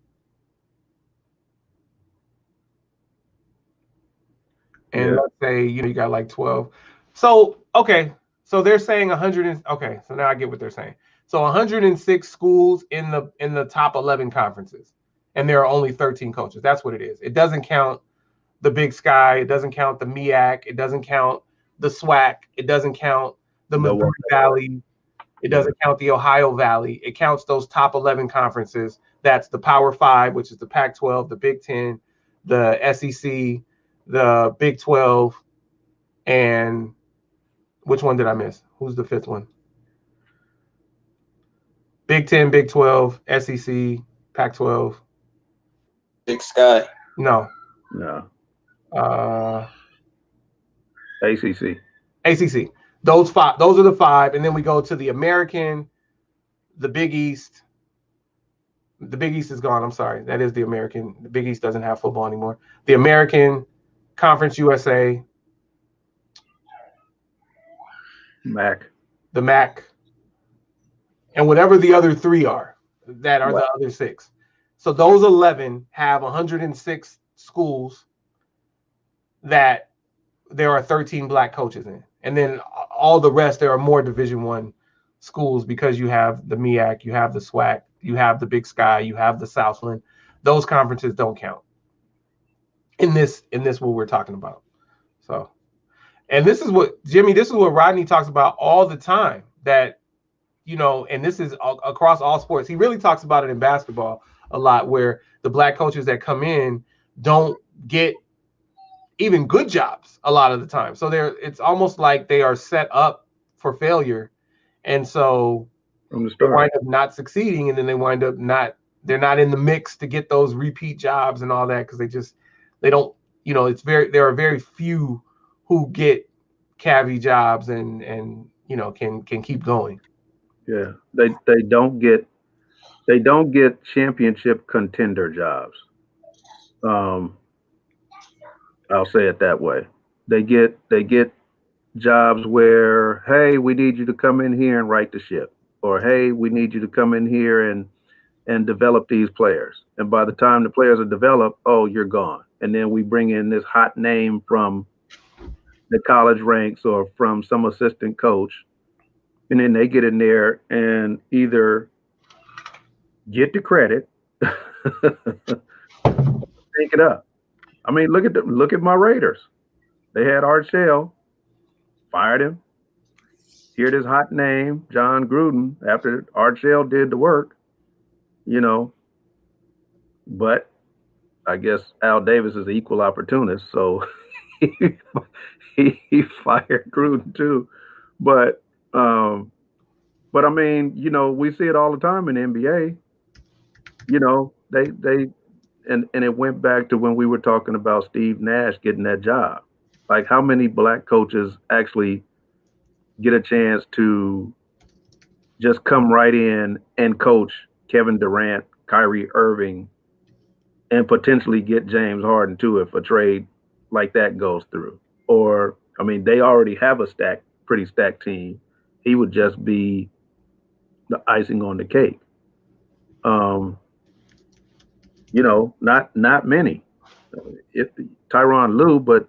And let's say, you got like 12. So, okay. So they're saying 100. Okay. So now I get what they're saying. So 106 schools in the top 11 conferences. And there are only 13 coaches. That's what it is. It doesn't count the Big Sky. It doesn't count the MEAC. It doesn't count the SWAC. It doesn't count the Missouri Valley. It doesn't count the Ohio Valley. It counts those top 11 conferences. That's the Power 5, which is the Pac-12, the Big 10, the SEC, the Big 12, and which one did I miss? Who's the fifth one? Big 10, Big 12, SEC, Pac-12. Big Sky. No. ACC. ACC. Those are the 5, and then we go to the American, the Big East. The Big East is gone. I'm sorry. That is the American. The Big East doesn't have football anymore. The American, Conference USA, MAC. The MAC, and whatever the other 3 are, that are the other 6. So those 11 have 106 schools that there are 13 black coaches in. And then all the rest, there are more Division I schools because you have the MEAC, you have the SWAC, you have the Big Sky, you have the Southland. Those conferences don't count in this what we're talking about. So, and this is what Rodney talks about all the time, that, and this is across all sports. He really talks about it in basketball a lot, where the black coaches that come in don't get even good jobs a lot of the time. So it's almost like they are set up for failure. And so they wind up not succeeding, and then they wind up they're not in the mix to get those repeat jobs and all that, because they don't, there are very few who get cavi jobs and can keep going. Yeah. They don't get championship contender jobs. I'll say it that way. They get jobs where, hey, we need you to come in here and right the ship, or hey, we need you to come in here and develop these players. And by the time the players are developed, oh, you're gone. And then we bring in this hot name from the college ranks or from some assistant coach, and then they get in there and either get the credit, take it up. I mean, look at my Raiders. They had Art Shell, fired him. Hear this hot name, John Gruden, after Art Shell did the work, But I guess Al Davis is an equal opportunist, so he fired Gruden too. But I mean, we see it all the time in the NBA. They and it went back to when we were talking about Steve Nash getting that job. Like, how many black coaches actually get a chance to just come right in and coach Kevin Durant, Kyrie Irving, and potentially get James Harden too if a trade like that goes through? Or, I mean, they already have a pretty stacked team. He would just be the icing on the cake. Not many. Tyronn Lue, but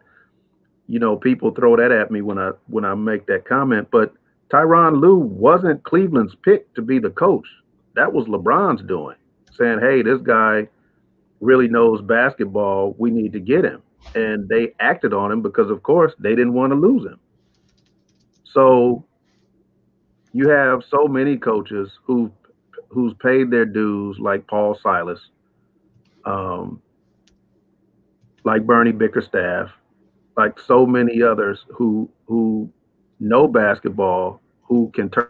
people throw that at me when I make that comment. But Tyronn Lue wasn't Cleveland's pick to be the coach. That was LeBron's doing, saying, hey, this guy really knows basketball. We need to get him. And they acted on him because, of course, they didn't want to lose him. So you have so many coaches who's paid their dues, like Paul Silas, like Bernie Bickerstaff, like so many others who know basketball, who can turn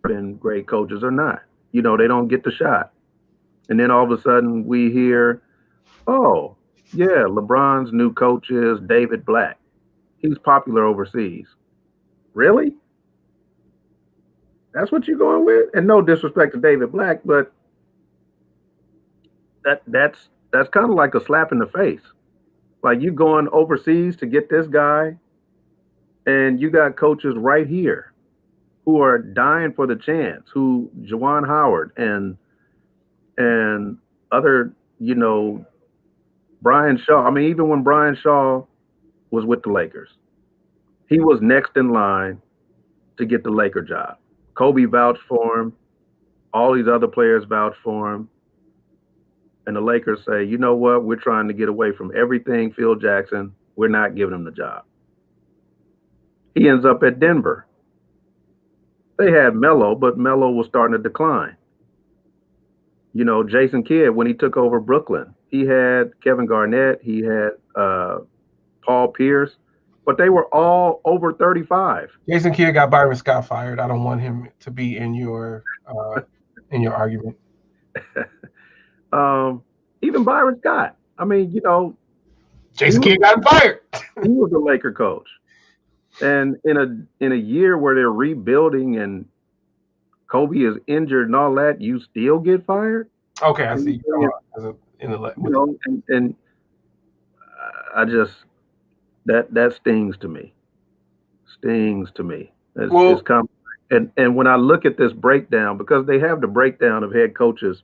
in great coaches or not. They don't get the shot. And then all of a sudden we hear, oh, yeah, LeBron's new coach is David Black. He's popular overseas. Really? That's what you're going with? And no disrespect to David Black, but that's that's kind of like a slap in the face. Like you going overseas to get this guy, and you got coaches right here who are dying for the chance. Who Juwan Howard and other, Brian Shaw. I mean, even when Brian Shaw was with the Lakers, he was next in line to get the Laker job. Kobe vouched for him. All these other players vouched for him. And the Lakers say, you know what? We're trying to get away from everything Phil Jackson. We're not giving him the job. He ends up at Denver. They had Melo, but Melo was starting to decline. Jason Kidd, when he took over Brooklyn, he had Kevin Garnett, he had Paul Pierce, but they were all over 35. Jason Kidd got Byron Scott fired. I don't want him to be in your argument. Even Byron Scott. I mean, Jason Kidd got him fired. He was a Laker coach. And in a year where they're rebuilding and Kobe is injured and all that, you still get fired? Okay, I see. And I just that stings to me. It's and when I look at this breakdown, because they have the breakdown of head coaches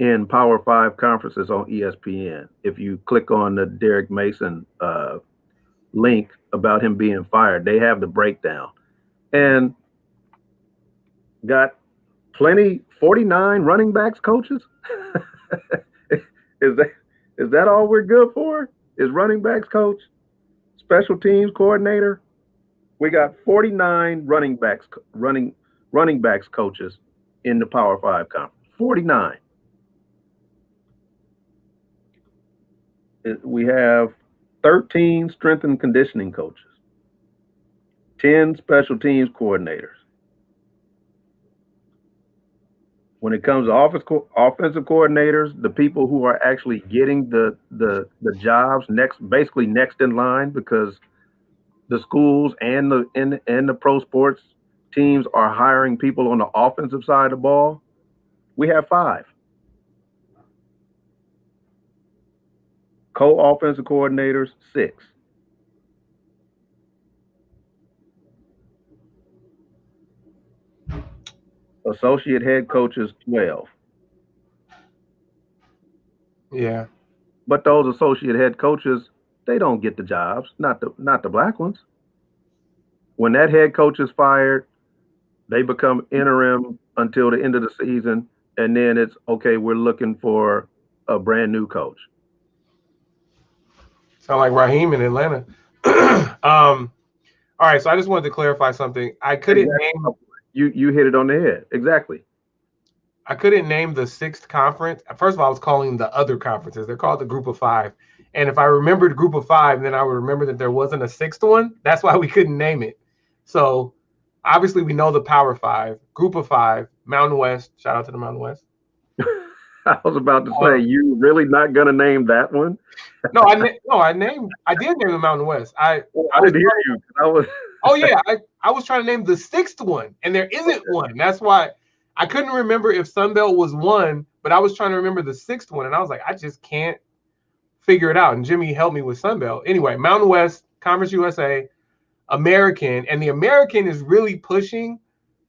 in Power 5 conferences on ESPN. If you click on the Derek Mason link about him being fired, they have the breakdown. And got 49 running backs coaches. Is that all we're good for? Is running backs coach, special teams coordinator? We got 49 running backs coaches in the Power 5 conference. 49. We have 13 strength and conditioning coaches, 10 special teams coordinators. When it comes to offensive coordinators, the people who are actually getting the jobs basically next in line, because the schools and the pro sports teams are hiring people on the offensive side of the ball, we have 5. Co-offensive coordinators, 6. Associate head coaches, 12. Yeah. But those associate head coaches, they don't get the jobs, not the black ones. When that head coach is fired, they become interim until the end of the season, and then it's okay, we're looking for a brand new coach. Sound like Raheem in Atlanta. All right, so I just wanted to clarify something. I couldn't name. You hit it on the head. Exactly. I couldn't name the 6th conference. First of all, I was calling the other conferences. They're called the Group of 5. And if I remembered Group of 5, then I would remember that there wasn't a 6th one. That's why we couldn't name it. So obviously we know the Power 5, Group of 5, Mountain West. Shout out to the Mountain West. I was about to say, you really not gonna name that one? I did name the Mountain West. I didn't hear you. Oh yeah, I was trying to name the 6th one, and there isn't one. That's why I couldn't remember if Sunbelt was one, but I was trying to remember the 6th one, and I was like, I just can't figure it out. And Jimmy helped me with Sunbelt. Anyway, Mountain West, Conference USA, American, and the American is really pushing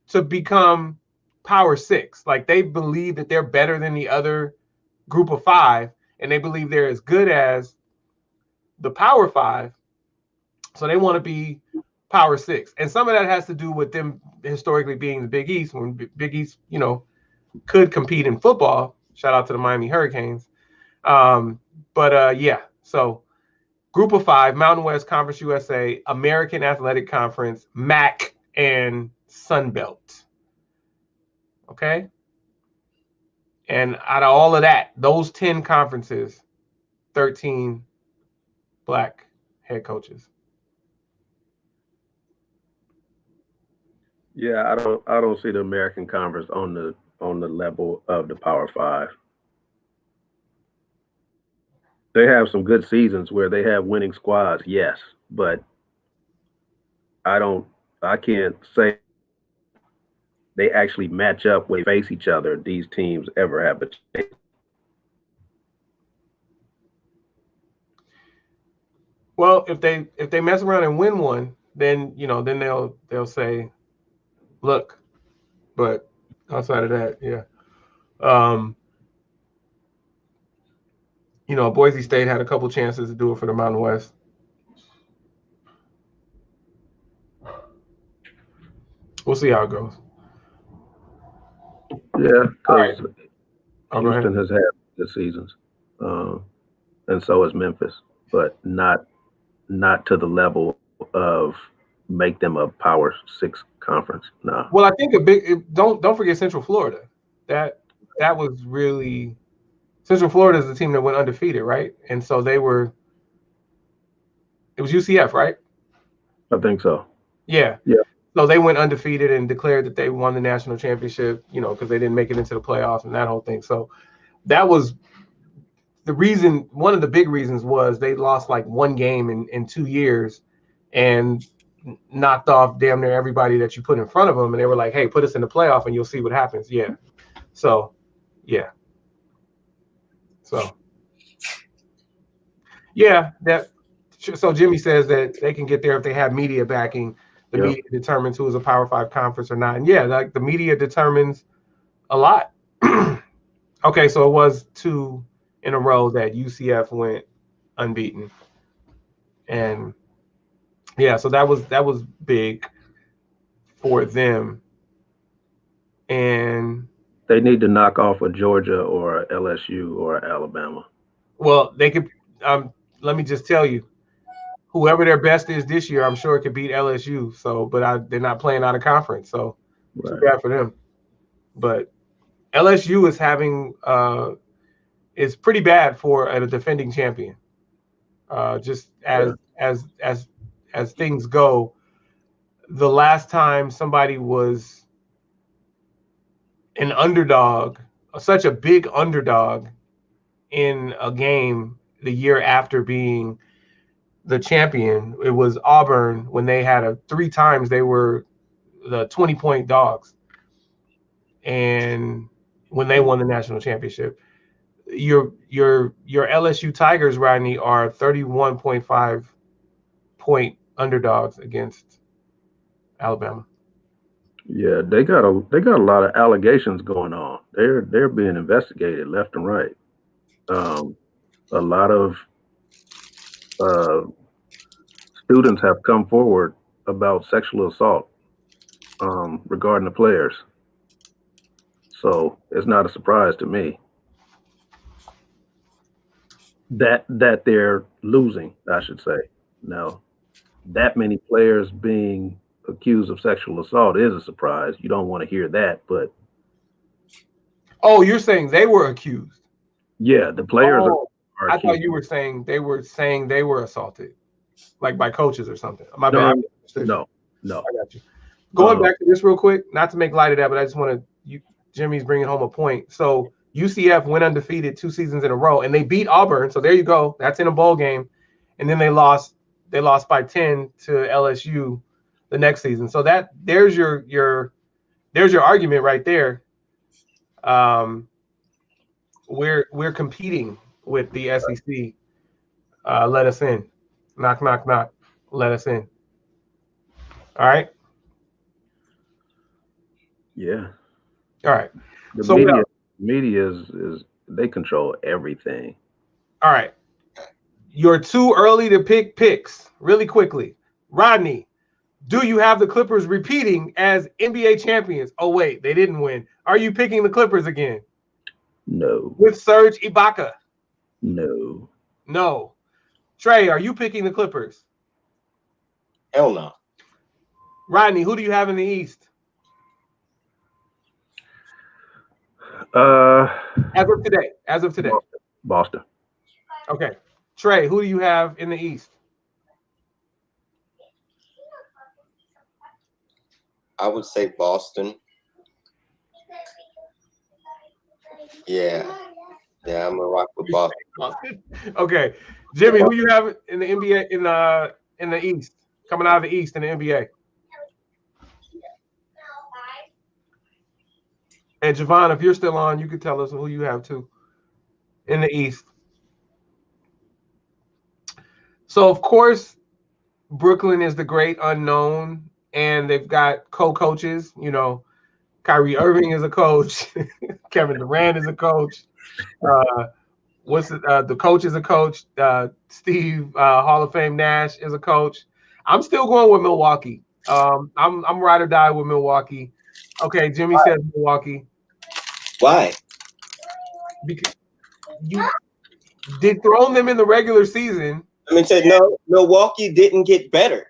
to become Power 6. Like, they believe that they're better than the other Group of 5, and they believe they're as good as the Power 5. So they want to be Power 6. And some of that has to do with them historically being the Big East, when Big East, could compete in football. Shout out to the Miami Hurricanes. Yeah, so Group of 5, Mountain West, Conference USA, American Athletic Conference, MAC, and Sunbelt. Okay? And out of all of that, those 10 conferences, 13 black head coaches. Yeah, I don't see the American Conference on the level of the Power 5. They have some good seasons where they have winning squads, yes, but I can't say they actually match up, face each other, these teams ever have a chance. Well, if they mess around and win one, then then they'll say, look. But outside of that, yeah. Boise State had a couple chances to do it for the Mountain West. We'll see how it goes. Yeah, because Houston has had good seasons, and so has Memphis, but not to the level of make them a Power 6 conference. No. Well, I think don't forget Central Florida. That was really Central Florida is the team that went undefeated, right? And so it was UCF, right? I think so. Yeah. Yeah. So they went undefeated and declared that they won the national championship, because they didn't make it into the playoffs and that whole thing. So that was the reason. One of the big reasons was they lost like one game in 2 years and knocked off damn near everybody that you put in front of them. And they were like, hey, put us in the playoff and you'll see what happens. Yeah. So, yeah. So, yeah, so Jimmy says that they can get there if they have media backing. The media determines who is a Power 5 conference or not. And yeah, like the media determines a lot. Okay, so it was 2 in a row that UCF went unbeaten. And yeah, so that was big for them. And they need to knock off a Georgia or a LSU or Alabama. Well, they could. Let me just tell you, whoever their best is this year, I'm sure it could beat LSU. So, but they're not playing out of conference, so too bad for them. But LSU is having is pretty bad for a defending champion. Just as things go, the last time somebody was an underdog, such a big underdog in a game the year after being the champion, it was Auburn when they had 3 times they were the 20-point dogs. And when they won the national championship, your LSU Tigers, Rodney, are 31.5 point underdogs against Alabama. Yeah, they got a lot of allegations going on. They're being investigated left and right. A lot of students have come forward about sexual assault regarding the players. So it's not a surprise to me that they're losing, I should say. Now, that many players being accused of sexual assault is a surprise. You don't want to hear that, but oh, you're saying they were accused? Yeah, the players are I thought you were saying they were assaulted, like by coaches or something. My bad. No. I got you. Going back to this real quick, not to make light of that, but I just want to. Jimmy's bringing home a point. So UCF went undefeated 2 seasons in a row, and they beat Auburn. So there you go. That's in a bowl game, and then they lost. They lost by 10 to LSU the next season. So there's your argument right there. We're competing with the SEC. Let us in. Knock, knock, knock. Let us in. All right. Yeah. All right. The media is they control everything. All right. You're too early to pick picks. Really quickly, Rodney, do you have the Clippers repeating as NBA champions? Oh wait, they didn't win. Are you picking the Clippers again? No. With Serge Ibaka? No. No. Trey, are you picking the Clippers? Hell no. Rodney, who do you have in the East? As of today. Boston. Okay. Trey, who do you have in the East? I would say Boston. Yeah, I'm gonna rock with Boston. Okay. Jimmy, who you have in the NBA in the East? Coming out of the East in the NBA? And Javon, if you're still on, you can tell us who you have too in the East. So of course, Brooklyn is the great unknown, and they've got co-coaches. You know, Kyrie Irving is a coach. Kevin Durant is a coach. The coach is a coach. Steve Hall of Fame Nash is a coach. I'm still going with Milwaukee. I'm ride or die with Milwaukee. Okay, Jimmy says Milwaukee. Why? Because you dethroned them in the regular season. I mean, no, Milwaukee didn't get better.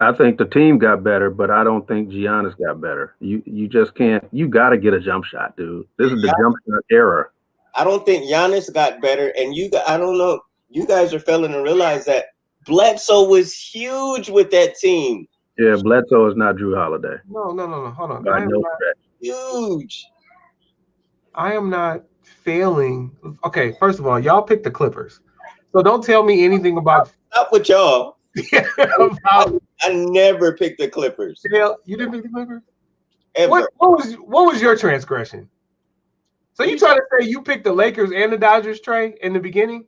I think the team got better, but I don't think Giannis got better. You just can't. You got to get a jump shot, dude. This is the jump shot era. I don't think Giannis got better, and I don't know. You guys are failing to realize that Bledsoe was huge with that team. Yeah, Bledsoe is not Drew Holiday. No. Hold on. Huge. I am not failing. Okay, first of all, y'all picked the Clippers, so don't tell me anything about. Not with y'all. I never picked the Clippers. Yeah, you didn't pick the Clippers? Ever. What was your transgression? So you trying to say you picked the Lakers and the Dodgers, Trey, in the beginning?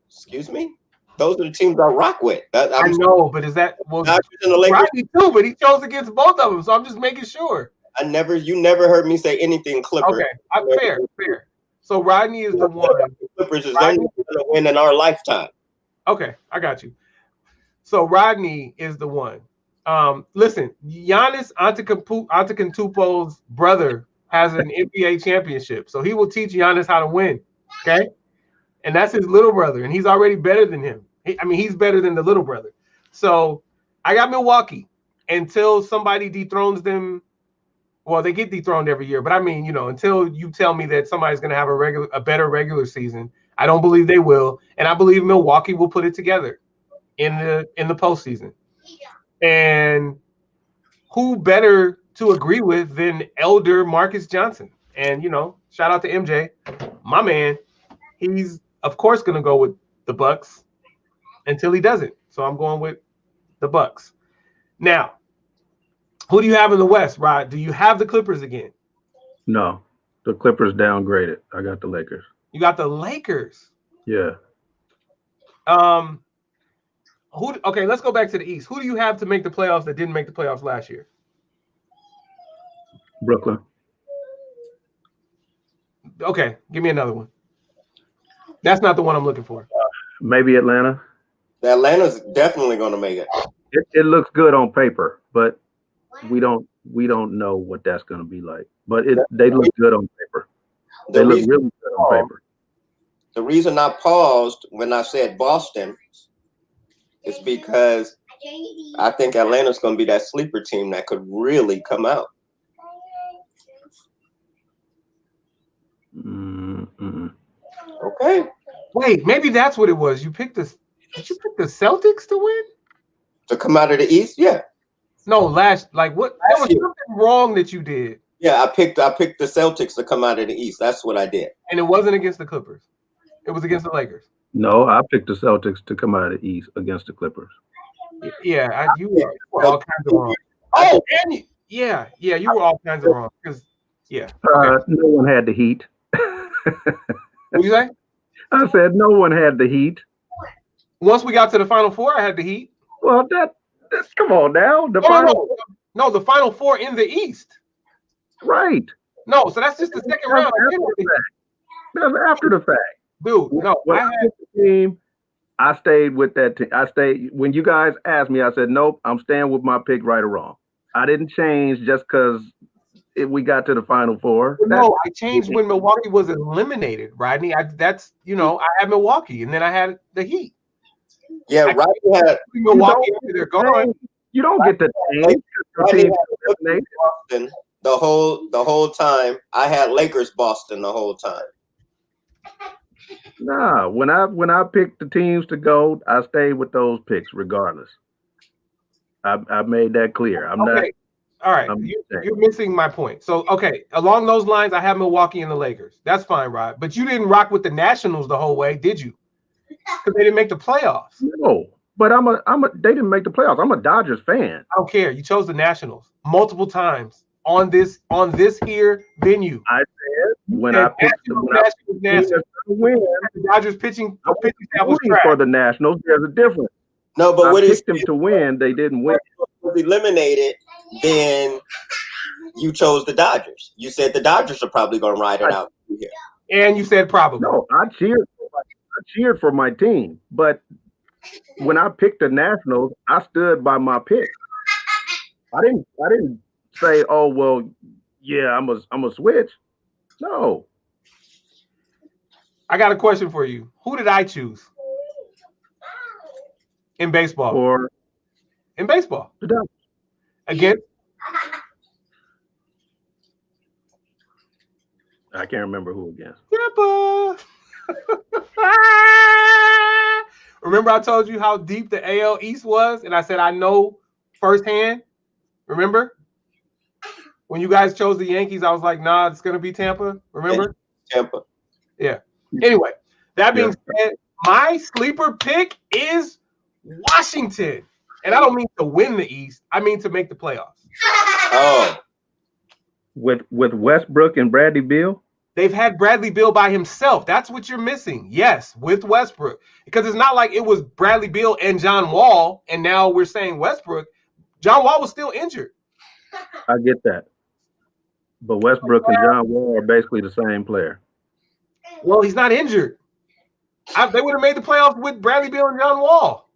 Excuse me? Those are the teams I rock with. I know, but is that Dodgers and the Lakers? Rodney too, but he chose against both of them, so I'm just making sure. You never heard me say anything Clippers. Okay, fair. So Rodney is the one. Clippers is only going to win in our lifetime. Okay, I got you. So Rodney is the one. Listen, Giannis Antetokounmpo's brother has an NBA championship, so he will teach Giannis how to win. Okay, and that's his little brother, and he's already better than him. He's better than the little brother. So I got Milwaukee until somebody dethrones them. Well, they get dethroned every year, but until you tell me that somebody's going to have a better regular season, I don't believe they will, and I believe Milwaukee will put it together in the postseason. And who better to agree with than elder Marcus Johnson? And shout out to MJ, my man. He's of course going to go with the Bucks until he doesn't. So I'm going with the Bucks. Now, who do you have in the West, Rod? Do you have the Clippers again? No, the Clippers downgraded. I got the Lakers. You got the Lakers? Yeah. Okay, let's go back to the East. Who do you have to make the playoffs that didn't make the playoffs last year? Brooklyn. Okay, give me another one. That's not the one I'm looking for. Maybe Atlanta. Atlanta's definitely going to make it. It looks good on paper, but we don't know what that's going to be like. But they look good on paper. They look really good on paper. The reason I paused when I said Boston is because I think Atlanta's going to be that sleeper team that could really come out. Mm-mm. Okay. Wait, maybe that's what it was. Did you pick the Celtics to win? To come out of the East? Yeah. No, there was something wrong that you did. Yeah, I picked the Celtics to come out of the East. That's what I did. And it wasn't against the Clippers. It was against the Lakers. No, I picked the Celtics to come out of the East against the Clippers. Yeah, you were all kinds of wrong. Oh, and you were all kinds of wrong. Because no one had the heat. What you say? I said no one had the heat. Once we got to the Final Four, I had the heat. Well, that's come on now. The Final Four in the East. Right. No, so that's just the second round. That's after the fact. Dude, no. When I had the team, I stayed with that team. When you guys asked me, I said, nope, I'm staying with my pick, right or wrong. I didn't change just because we got to the Final Four. No, I changed when Milwaukee was eliminated, Rodney. I had Milwaukee, and then I had the Heat. Yeah, Rodney had Milwaukee after they're gone. You don't get the change. Boston the whole time. I had Lakers Boston the whole time. Nah, when I picked the teams to go, I stayed with those picks regardless. I made that clear. I'm not. All right, you're missing my point. So, okay, along those lines, I have Milwaukee and the Lakers. That's fine, Rod. But you didn't rock with the Nationals the whole way, did you? Because they didn't make the playoffs. No, but they didn't make the playoffs. I'm a Dodgers fan. I don't care. You chose the Nationals multiple times on this here venue. I said when I picked win. The Dodgers pitching staff was Rooting trash. for the Nationals. There's a difference. No, but I what is picked them to win. They didn't win. was eliminated? Then you chose the Dodgers. You said the Dodgers are probably going to ride it out here. And you said probably. No, I cheered for my team, but when I picked the Nationals, I stood by my pick. I didn't say, "Oh well, yeah, I'm a switch." No. I got a question for you. Who did I choose in baseball? In baseball. The Dodgers. Again? I can't remember who against. Grandpa. Remember I told you how deep the AL East was? And I said I know firsthand. Remember? When you guys chose the Yankees, I was like, nah, it's going to be Tampa. Remember? Tampa. Yeah. Anyway, that being said, my sleeper pick is Washington. And I don't mean to win the East. I mean to make the playoffs. Oh. With Westbrook and Bradley Beal? They've had Bradley Beal by himself. That's what you're missing. Yes, with Westbrook. Because it's not like it was Bradley Beal and John Wall, and now we're saying Westbrook. John Wall was still injured. I get that. But Westbrook and John Wall are basically the same player. Well, he's not injured. They would have made the playoffs with Bradley Beal and John Wall.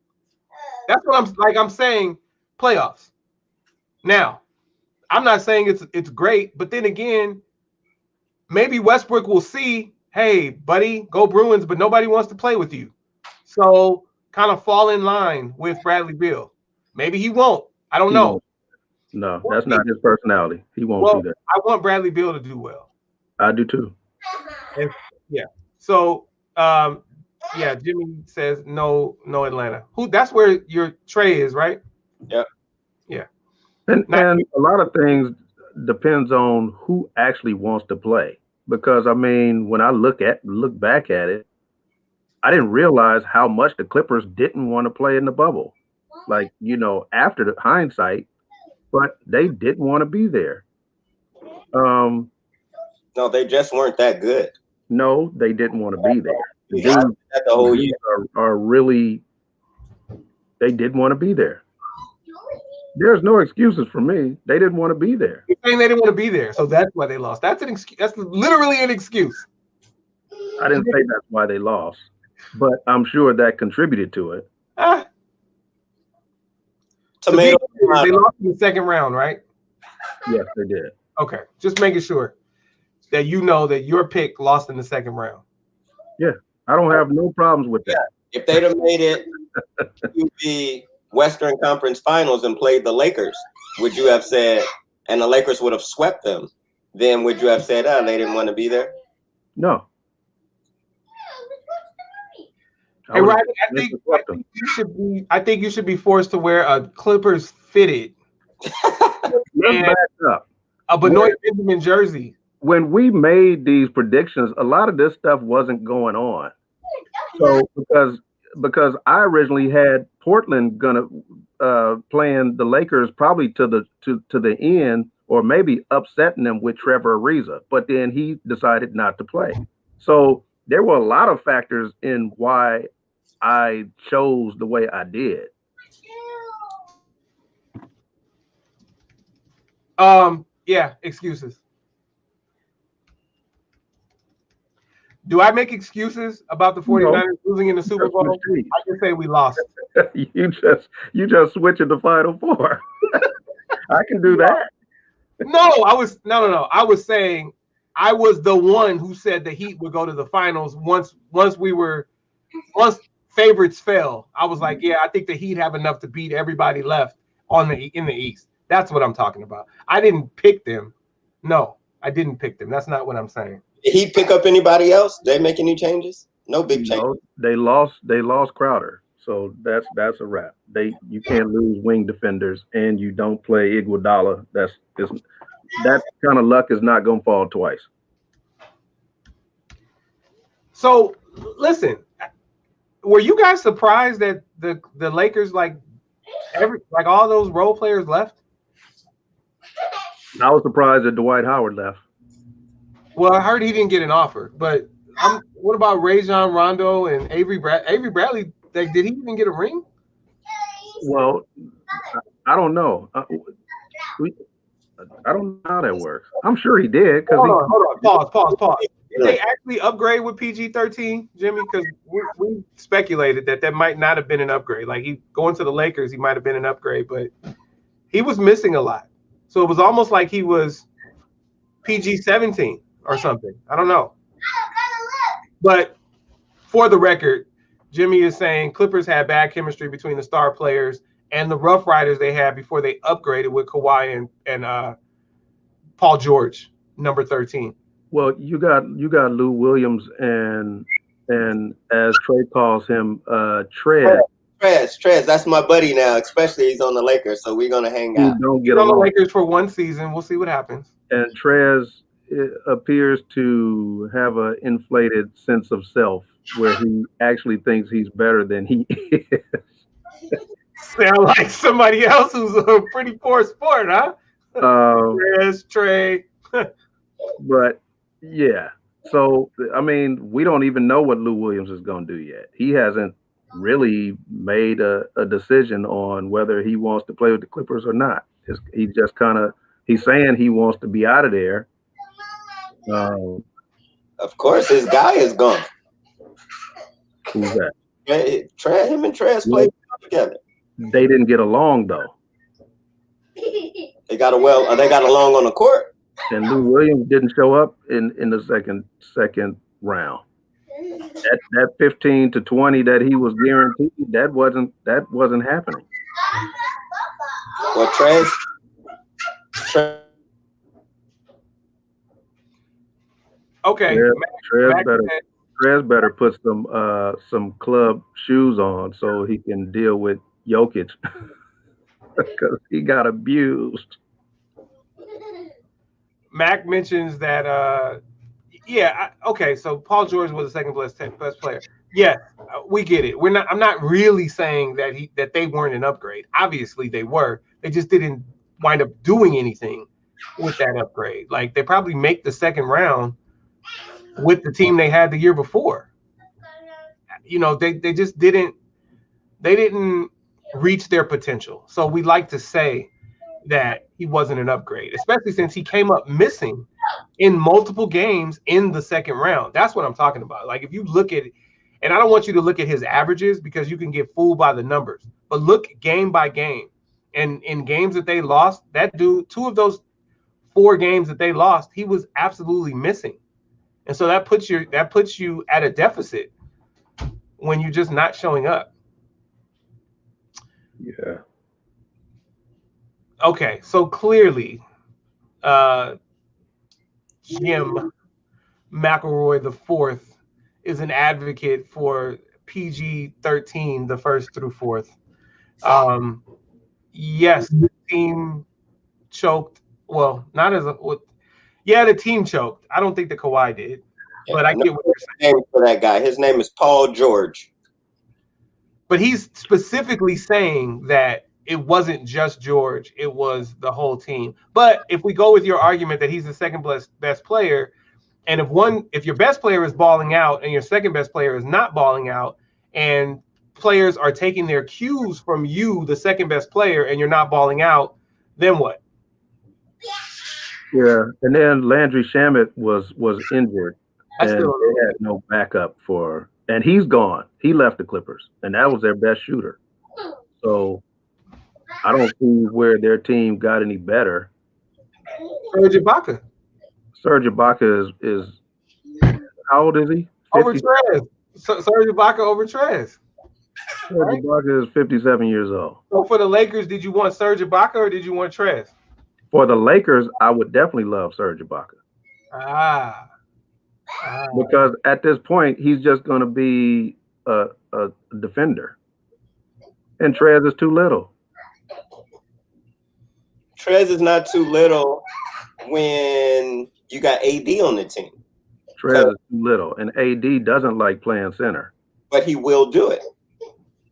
That's what I'm saying, playoffs. Now, I'm not saying it's great, but then again, maybe Westbrook will see, hey, buddy, go Bruins, but nobody wants to play with you. So kind of fall in line with Bradley Beal. Maybe he won't. I don't know. No, that's not his personality. He won't do that. I want Bradley Beal to do well. I do too. Yeah. So, Jimmy says no Atlanta. That's where your Trey is, right? Yep. Yeah. And a lot of things depends on who actually wants to play. Because I mean, when I look back at it, I didn't realize how much the Clippers didn't want to play in the bubble. Like, after the hindsight, but they didn't want to be there. No, they just weren't that good. No, they didn't want to be there. The whole year are really, they didn't want to be there. There's no excuses for me. They didn't want to be there. You're saying they didn't want to be there, so that's why they lost. That's an excuse. That's literally an excuse. I didn't say that's why they lost, but I'm sure that contributed to it. They lost in the second round, right? Yes, they did. Okay, just making sure that you know that your pick lost in the second round. Yeah, I don't have no problems with that. If they'd have made it to the Western Conference Finals and played the Lakers, would you have said, and the Lakers would have swept them, then would you have said, they didn't want to be there? No. Hey, Rodney, I think you should be forced to wear a Clippers fitted back up. A Benoit Benjamin jersey. When we made these predictions, a lot of this stuff wasn't going on. So because I originally had Portland gonna playing the Lakers probably to the end, or maybe upsetting them with Trevor Ariza, but then he decided not to play. So there were a lot of factors in why I chose the way I did. Yeah, excuses. Do I make excuses about the 49ers losing in the Super Bowl? I can say we lost. You just switching the Final Four. I can do that. No. I was saying I was the one who said the Heat would go to the finals once favorites fell. I was like, yeah, I think the Heat have enough to beat everybody left in the East. That's what I'm talking about. I didn't pick them. No, I didn't pick them. That's not what I'm saying. Did he pick up anybody else? They make any changes? No big changes. They lost Crowder. So that's a wrap. You can't lose wing defenders, and you don't play Iguodala. That kind of luck is not going to fall twice. So listen, were you guys surprised that the Lakers all those role players left? I was surprised that Dwight Howard left. Well, I heard he didn't get an offer, but What about Rajon Rondo and Avery Bradley? Like, did he even get a ring? Well, I don't know. I don't know how that works. I'm sure he did. Hold on. Pause. Did they actually upgrade with PG-13, Jimmy? Because we speculated that might not have been an upgrade. Like, he going to the Lakers, he might have been an upgrade, but he was missing a lot. So it was almost like he was PG-17 or something. I don't know. But for the record, Jimmy is saying Clippers had bad chemistry between the star players and the Rough Riders they had before they upgraded with Kawhi and Paul George, number 13. Well, you got Lou Williams and as Trey calls him, Trez. Trez, that's my buddy now, especially he's on the Lakers, so we're gonna hang out. Don't get on the Lakers for one season. We'll see what happens. And Trez appears to have an inflated sense of self where he actually thinks he's better than he is. Sound like somebody else who's a pretty poor sport, huh? Trey. But yeah, so I mean, we don't even know what Lou Williams is going to do yet. He hasn't really made a decision on whether he wants to play with the Clippers or not. He just he's saying he wants to be out of there. Of course, his guy is gone. Who's that? Him and Trez played together. They didn't get along though. They got along on the court. And Lou Williams didn't show up in the second round. That 15 to 20 that he was guaranteed, that wasn't happening. Well, Trez. Okay. Trez better put some club shoes on so he can deal with Jokic because he got abused. Mac mentions that okay, so Paul George was the second best player. Yeah, we get it. I'm not really saying that they weren't an upgrade. Obviously they were. They just didn't wind up doing anything with that upgrade. Like, they probably make the second round with the team they had the year before. You know, they just didn't reach their potential. So we like to say that he wasn't an upgrade, especially since he came up missing in multiple games in the second round. That's what I'm talking about. Like, if you look at it, and I don't want you to look at his averages because you can get fooled by the numbers, but look game by game. And in games that they lost, that dude, 2 of those 4 games that they lost, he was absolutely missing. And so that puts you at a deficit when you're just not showing up. Yeah. Okay, so clearly, Jim McElroy IV is an advocate for PG-13, the 1st through 4th. Yes, the team choked. Well, not as a. Yeah, the team choked. I don't think the Kawhi did, but I get what you're saying. Name for that guy. His name is Paul George. But he's specifically saying that it wasn't just George; it was the whole team. But if we go with your argument that he's the second best player, and if your best player is balling out and your second best player is not balling out, and players are taking their cues from you, the second best player, and you're not balling out, then what? Yeah, and then Landry Shamet was injured, and they had no backup for, and he's gone. He left the Clippers, and that was their best shooter. So I don't see where their team got any better. Serge Ibaka. Serge Ibaka is how old is he? 50? Over Trez. Serge Ibaka over Trez. Serge Ibaka is 57 years old. So for the Lakers, did you want Serge Ibaka or did you want Trez? For the Lakers, I would definitely love Serge Ibaka. Because at this point, he's just going to be a defender. And Trez is too little. Trez is not too little when you got AD on the team. Trez is too little, and AD doesn't like playing center. But he will do it.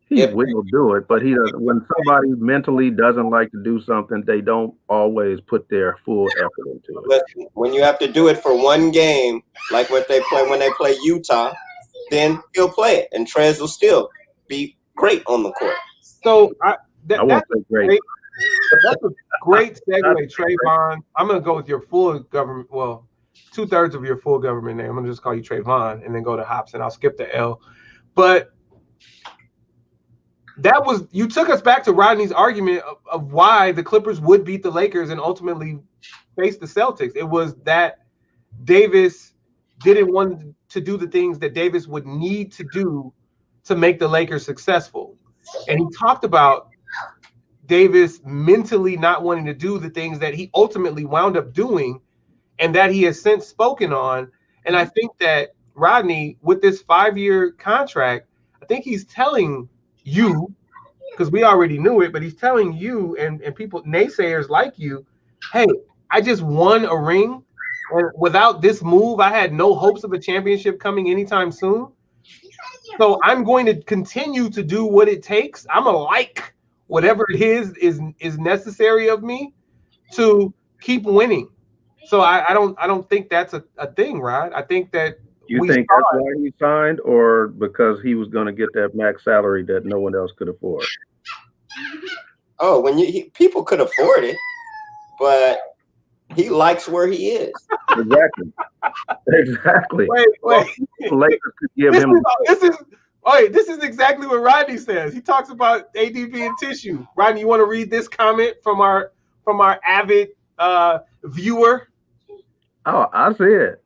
He He will do it, but he does. When somebody mentally doesn't like to do something, they don't always put their full effort into it. Listen, when you have to do it for one game, like when they play Utah, then he'll play it, and Trez will still be great on the court. So I won't say great. That's a great segue, TreVon. I'm gonna go with your full government. Well, 2/3 of your full government name. I'm gonna just call you TreVon, and then go to Hopson. I'll skip the L. But you took us back to Rodney's argument of why the Clippers would beat the Lakers and ultimately face the Celtics. It was that Davis didn't want to do the things that Davis would need to do to make the Lakers successful. And he talked about Davis mentally not wanting to do the things that he ultimately wound up doing and that he has since spoken on. And I think that Rodney, with this 5-year contract, I think he's telling you, because we already knew it, but he's telling you and people, naysayers like you, hey, I just won a ring, and without this move, I had no hopes of a championship coming anytime soon. So I'm going to continue to do what it takes. I'm gonna like whatever it is necessary of me to keep winning. So I don't think that's a thing, Rod. I think that you think that's why he signed, or because he was going to get that max salary that no one else could afford? Oh, people could afford it, but he likes where he is. Exactly. Wait. Lakers could give him. This is exactly what Rodney says. He talks about AD being tissue. Rodney, you want to read this comment from our avid viewer? Oh, I see it.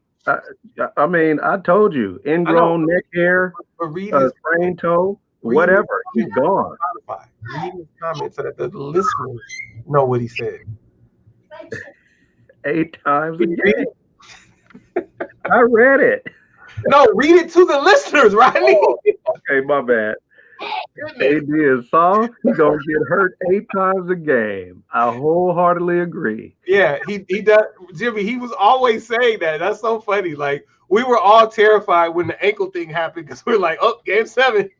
I mean, I told you, ingrown neck hair, sprained toe, whatever. He's gone. Read his comment so that the listeners know what he said. 8 times a game. I read it. No, read it to the listeners, Rodney. Oh, okay, my bad. AD is soft. He's gonna get hurt 8 times a game. I wholeheartedly agree. Yeah, he does, Jimmy. He was always saying that. That's so funny. Like, we were all terrified when the ankle thing happened because we're like, oh, game 7.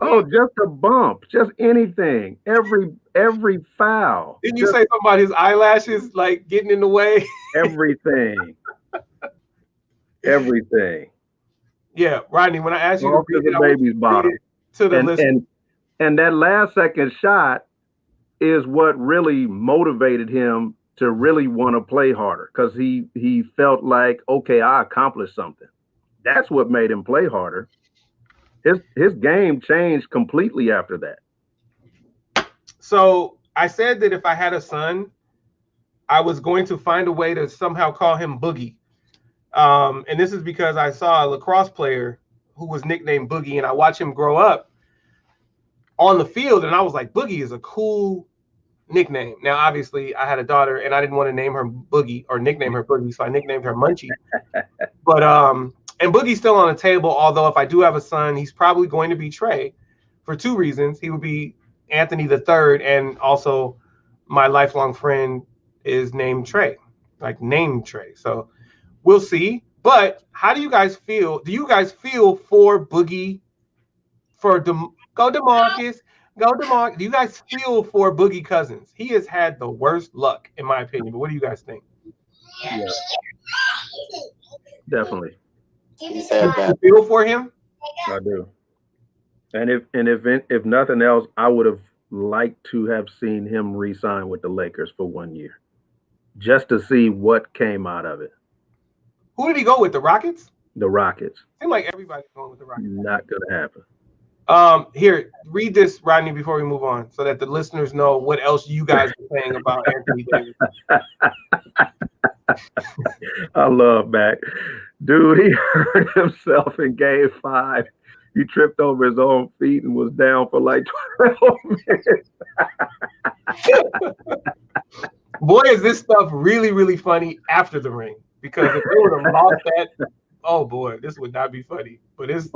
Oh, just a bump, just anything, every foul. Didn't you say something about his eyelashes like getting in the way? Everything. Yeah, Rodney. When I asked you to read the baby's bottom to the listeners. And that last second shot is what really motivated him to really want to play harder, because he felt like, okay, I accomplished something. That's what made him play harder. His game changed completely after that. So I said that if I had a son, I was going to find a way to somehow call him Boogie. And this is because I saw a lacrosse player who was nicknamed Boogie, and I watched him grow up on the field, and I was like, Boogie is a cool nickname. Now, obviously, I had a daughter, and I didn't want to name her Boogie or nickname her Boogie, so I nicknamed her Munchie. But and Boogie's still on the table, although if I do have a son, he's probably going to be Trey for 2 reasons. He would be Anthony the third, and also my lifelong friend is named Trey, like named Trey. So we'll see. But how do you guys feel? Do you guys feel for Boogie, for go DeMarcus? Go DeMarcus. Do you guys feel for Boogie Cousins? He has had the worst luck, in my opinion. But what do you guys think? Yeah. Definitely. He's had that. You feel for him? I do. And if nothing else, I would have liked to have seen him re-sign with the Lakers for 1 year, just to see what came out of it. Who did he go with? The Rockets? The Rockets. Seems like everybody's going with the Rockets. Not gonna happen. Here, read this, Rodney, before we move on, so that the listeners know what else you guys are saying about Anthony Davis. I love Mac. Dude, he hurt himself in game 5. He tripped over his own feet and was down for like 12 minutes. Boy, is this stuff really, really funny after the ring. Because if they would have lost that, oh boy, this would not be funny. But it's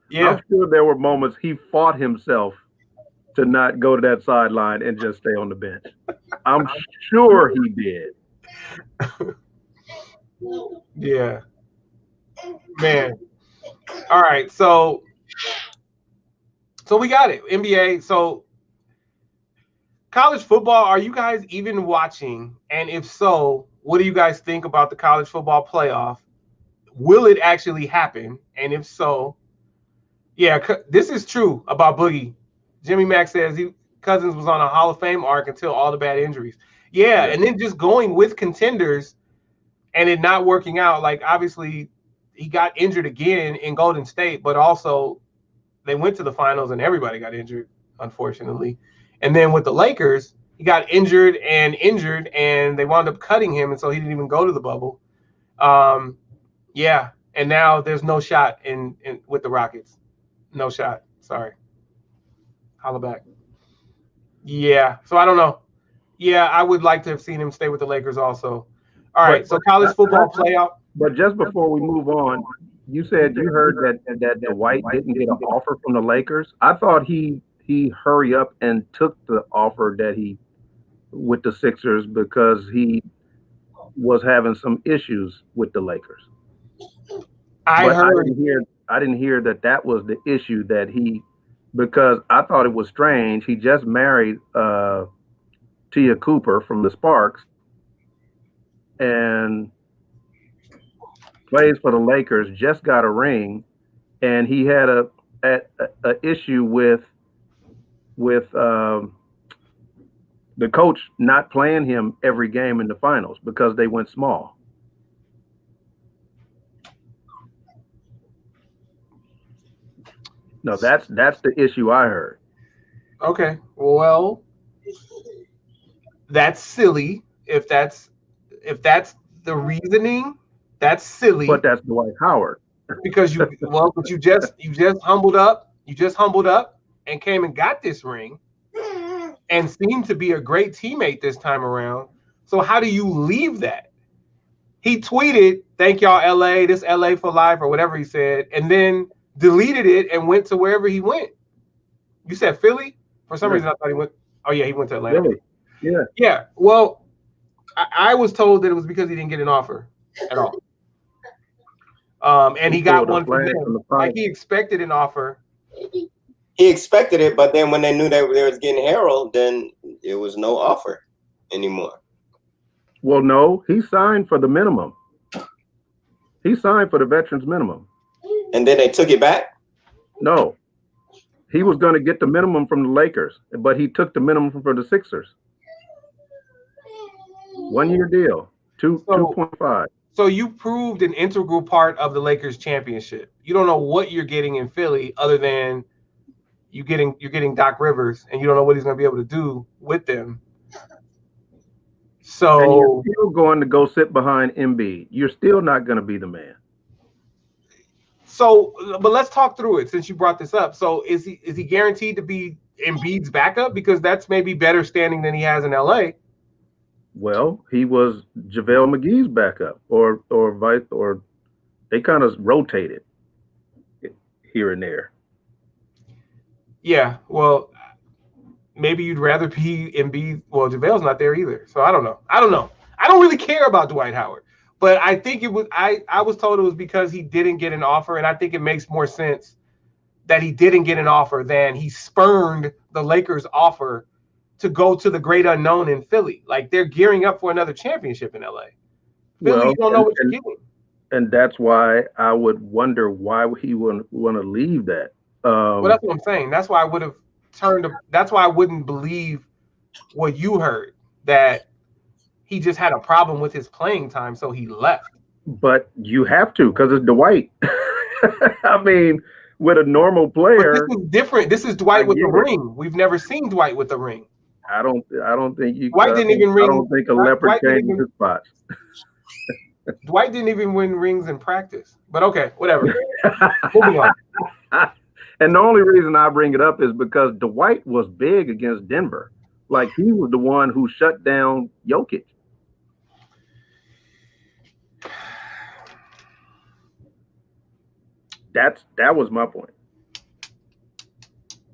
yeah. I'm sure there were moments he fought himself to not go to that sideline and just stay on the bench. I'm sure he did. Yeah. Man. All right. So So we got it. NBA. So college football, are you guys even watching? And if so, what do you guys think about the college football playoff? Will it actually happen? And if so, yeah, this is true about Boogie. Jimmy Mack says Cousins was on a Hall of Fame arc until all the bad injuries. Yeah, and then just going with contenders and it not working out. Like, obviously, he got injured again in Golden State, but also they went to the finals and everybody got injured, unfortunately. And then with the Lakers, he got injured, and they wound up cutting him, and so he didn't even go to the bubble. Yeah, and now there's no shot in with the Rockets. No shot. Sorry. Holla back. Yeah, so I don't know. Yeah, I would like to have seen him stay with the Lakers also. All right, so college football playoff. But just before we move on, you said you heard that Dwight didn't get an offer from the Lakers. I thought he hurry up and took the offer that he with the Sixers because he was having some issues with the Lakers. I didn't hear that was the issue that he, because I thought it was strange. He just married Tia Cooper from the Sparks and plays for the Lakers, just got a ring, and he had a issue with the coach not playing him every game in the finals because they went small. No, that's the issue I heard. Okay, well, that's silly. If that's the reasoning, that's silly. But that's Dwight Howard. Because you just humbled up. You just humbled up and came and got this ring and seemed to be a great teammate this time around. So how do you leave that? He tweeted, "Thank y'all, LA, this LA for life," or whatever he said, and then deleted it and went to wherever he went. You said Philly? For some reason, I thought he went. Oh, yeah, he went to Atlanta. Really? Yeah. Yeah. Well, I was told that it was because he didn't get an offer at all. And he got one from them. Like, he expected an offer. He expected it, but then when they knew they was getting Harold, then it was no offer anymore. Well, no, he signed for the minimum. He signed for the veterans minimum. And then they took it back? No. He was going to get the minimum from the Lakers, but he took the minimum from the Sixers. 1 year deal, 2.5. So you proved an integral part of the Lakers championship. You don't know what you're getting in Philly other than you're getting Doc Rivers, and you don't know what he's going to be able to do with them. So and you're still going to go sit behind Embiid. You're still not going to be the man. So, but let's talk through it since you brought this up. So is he guaranteed to be Embiid's backup? Because that's maybe better standing than he has in LA. Well, he was JaVale McGee's backup, or they kind of rotated here and there. Yeah, well, maybe you'd rather be Embiid. Well, JaVale's not there either, so I don't know. I don't really care about Dwight Howard, but I think it was. I was told it was because he didn't get an offer, and I think it makes more sense that he didn't get an offer than he spurned the Lakers' offer to go to the great unknown in Philly. Like, they're gearing up for another championship in LA. Philly, you don't know what you're getting. And that's why I would wonder why he wouldn't want to leave that. Well, that's what I'm saying. That's why I would have that's why I wouldn't believe what you heard, that he just had a problem with his playing time, so he left. But you have to, because it's Dwight. I mean, with a normal player. But this is different. This is Dwight with the ring. We've never seen Dwight with the ring. I don't think you. Dwight didn't even ring. I don't think a leopard changed his spots. Dwight didn't even win rings in practice. But okay, whatever. Moving on. And the only reason I bring it up is because Dwight was big against Denver. Like, he was the one who shut down Jokic. That was my point.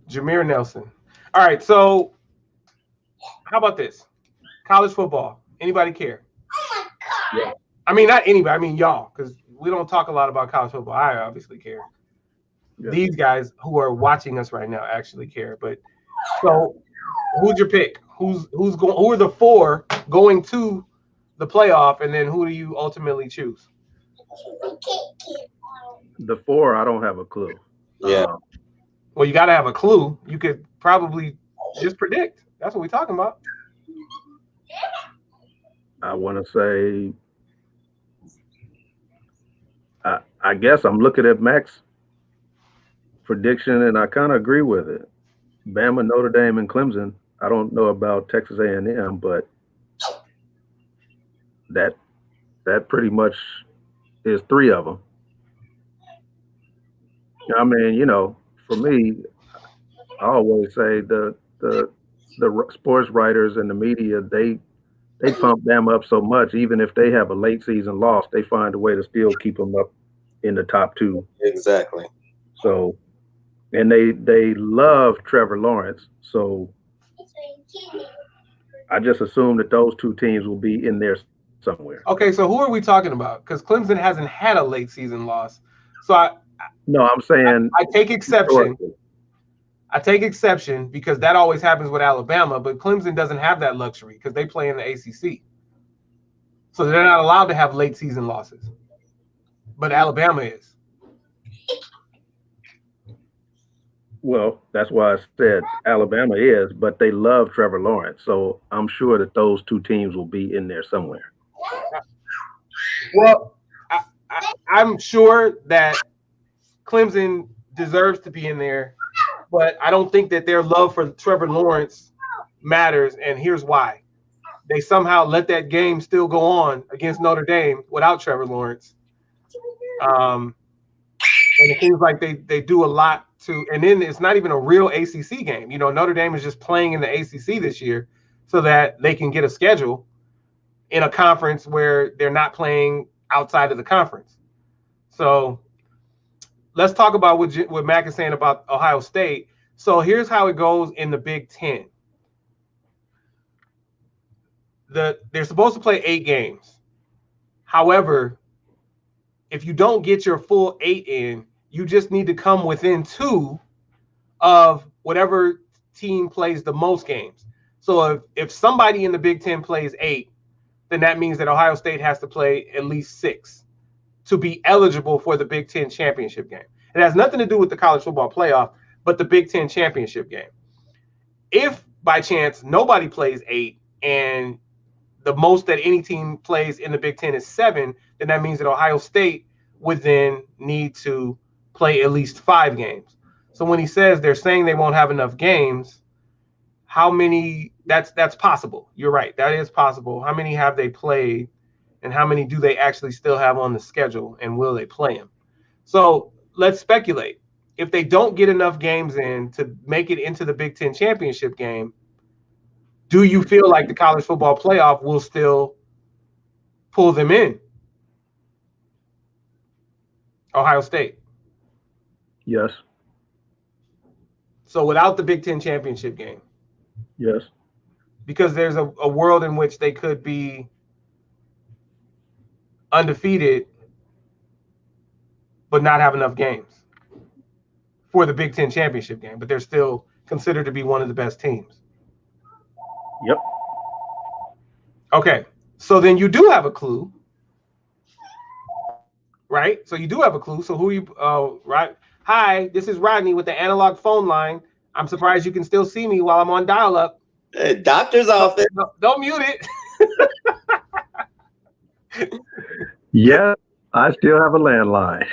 Jameer Nelson. All right, so how about this? College football. Anybody care? Oh my God. Yeah. I mean, not anybody. I mean, y'all, because we don't talk a lot about college football. I obviously care. Yeah. these guys who are watching us right now actually care. But so, who's your pick? Who's going? Who are the 4 going to the playoff, and then who do you ultimately choose? The 4, I don't have a clue. Yeah. Well, you got to have a clue. You could probably just predict. That's what we're talking about. I want to say, I guess I'm looking at Mac's prediction, and I kind of agree with it. Bama, Notre Dame, and Clemson. I don't know about Texas A&M, but that pretty much is 3 of them. I mean, for me, I always say the sports writers and the media, they pump them up so much. Even if they have a late season loss, they find a way to still keep them up in the top 2. Exactly. So, and they love Trevor Lawrence. So I just assume that those 2 teams will be in there somewhere. Okay, so who are we talking about? Because Clemson hasn't had a late season loss. So I'm saying I take exception. I take exception because that always happens with Alabama, but Clemson doesn't have that luxury because they play in the ACC. So they're not allowed to have late season losses. But Alabama is. Well, that's why I said Alabama is, but they love Trevor Lawrence. So I'm sure that those 2 teams will be in there somewhere. Well, I'm sure that Clemson deserves to be in there, but I don't think that their love for Trevor Lawrence matters, and here's why. They somehow let that game still go on against Notre Dame without Trevor Lawrence. And it seems like they do a lot to, and then it's not even a real ACC game. Notre Dame is just playing in the ACC this year so that they can get a schedule in a conference where they're not playing outside of the conference. So let's talk about what Mac is saying about Ohio State. So here's how it goes in the Big Ten. They're supposed to play 8 games. However, if you don't get your full 8 in, you just need to come within 2 of whatever team plays the most games. So if somebody in the Big Ten plays 8, then that means that Ohio State has to play at least 6 to be eligible for the Big Ten championship game. It has nothing to do with the college football playoff, but the Big Ten championship game. If by chance nobody plays 8 and the most that any team plays in the Big Ten is 7, then that means that Ohio State would then need to play at least 5 games. So when he says they're saying they won't have enough games, how many? That's possible. You're right. That is possible. How many have they played, and how many do they actually still have on the schedule, and will they play them? So let's speculate. If they don't get enough games in to make it into the Big Ten championship game, do you feel like the college football playoff will still pull them in? Ohio State. Yes. So without the Big Ten championship game. Yes. Because there's a world in which they could be undefeated but not have enough games for the Big Ten championship game, but they're still considered to be one of the best teams. Yep. Okay, so then you do have a clue, right? So you do have a clue. So who you? Right. Hi, this is Rodney with the analog phone line. I'm surprised you can still see me while I'm on dial-up. Doctor's office. Don't mute it. Yeah, I still have a landline.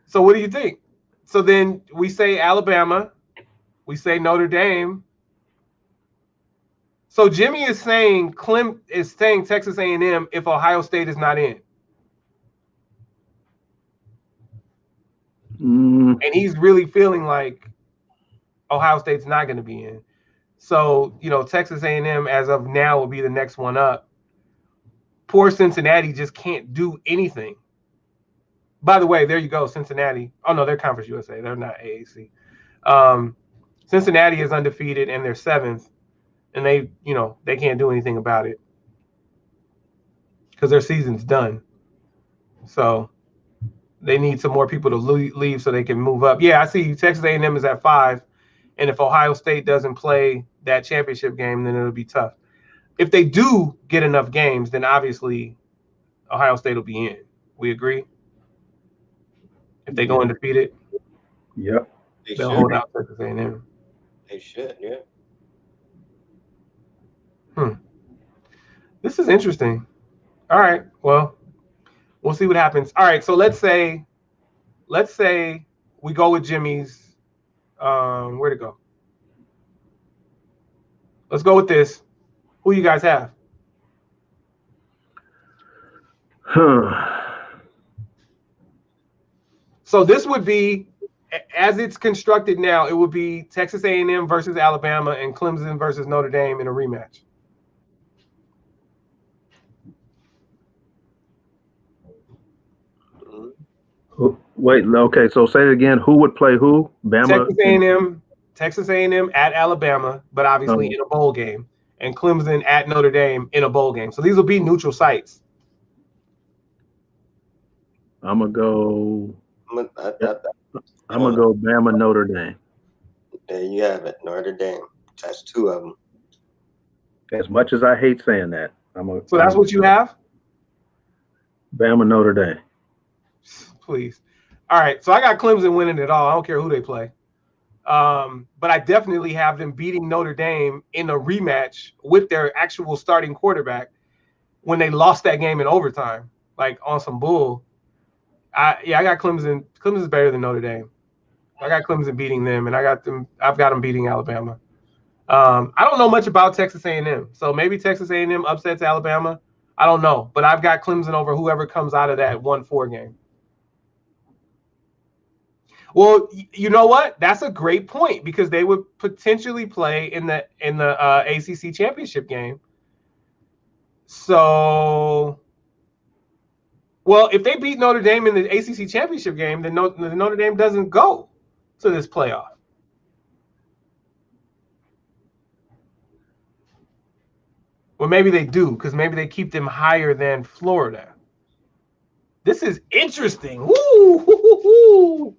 So what do you think? So then we say Alabama, we say Notre Dame. So Jimmy is saying Texas A&M if Ohio State is not in. And he's really feeling like Ohio State's not going to be in. So, Texas A&M as of now will be the next one up. Poor Cincinnati just can't do anything. By the way, there you go, Cincinnati. Oh, no, they're Conference USA. They're not AAC. Cincinnati is undefeated and they're 7th. And they can't do anything about it because their season's done. So They need some more people to leave so they can move up. Yeah, I see you. Texas A&M is at 5, and if Ohio State doesn't play that championship game, then it'll be tough. If they do get enough games, then obviously Ohio State will be in. We agree? If they go undefeated, Yep. they'll hold out Texas A&M. They should, yeah. This is interesting. All right, well, we'll see what happens. All right, so let's say we go with Jimmy's. Where to go? Let's go with this. Who you guys have? So this would be, as it's constructed now, it would be Texas A&M versus Alabama and Clemson versus Notre Dame in a rematch. Wait, okay, so say it again. Who would play who? Bama? Texas A&M at Alabama, but obviously in a bowl game, and Clemson at Notre Dame in a bowl game. So these will be neutral sites. I'm gonna go Bama Notre Dame. There you have it, Notre Dame. That's 2 of them. As much as I hate saying that, so that's what you have? Bama Notre Dame. Please. All right, so I got Clemson winning it all. I don't care who they play. But I definitely have them beating Notre Dame in a rematch with their actual starting quarterback when they lost that game in overtime, like on some bull. I got Clemson. Clemson's better than Notre Dame. I got Clemson beating them, and I've got them beating Alabama. I don't know much about Texas A&M, so maybe Texas A&M upsets Alabama. I don't know, but I've got Clemson over whoever comes out of that 1-4 game. Well, you know what? That's a great point because they would potentially play in the ACC championship game. So, well, if they beat Notre Dame in the ACC championship game, then Notre Dame doesn't go to this playoff. Well, maybe they do because maybe they keep them higher than Florida. This is interesting. Woo!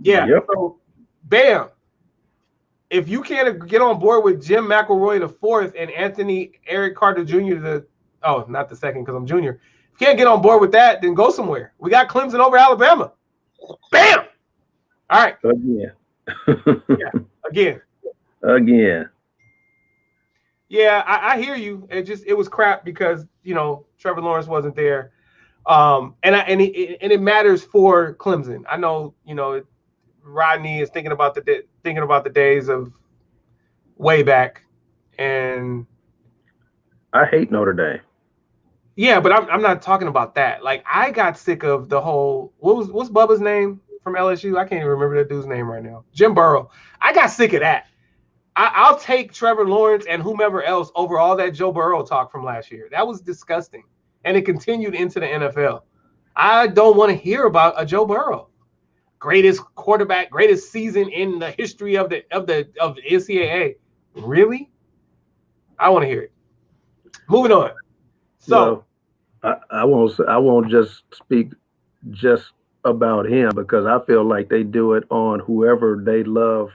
Yeah. Yep. So, bam. If you can't get on board with Jim McElroy the 4th and Anthony Eric Carter Jr. Not the second because I'm junior. If you can't get on board with that, then go somewhere. We got Clemson over Alabama. Bam. All right. Again. Again. Yeah, I hear you. It was crap because Trevor Lawrence wasn't there, and it matters for Clemson. I know Rodney is thinking about the days of way back, and I hate Notre Dame. Yeah, but I'm not talking about that. Like I got sick of the whole what's Bubba's name from LSU? I can't even remember that dude's name right now. Jim Burrow. I got sick of that. I'll take Trevor Lawrence and whomever else over all that Joe Burrow talk from last year. That was disgusting, and it continued into the NFL. I don't want to hear about a Joe Burrow, greatest quarterback, greatest season in the history of the NCAA. Really? I want to hear it. Moving on. So I won't just speak just about him because I feel like they do it on whoever they love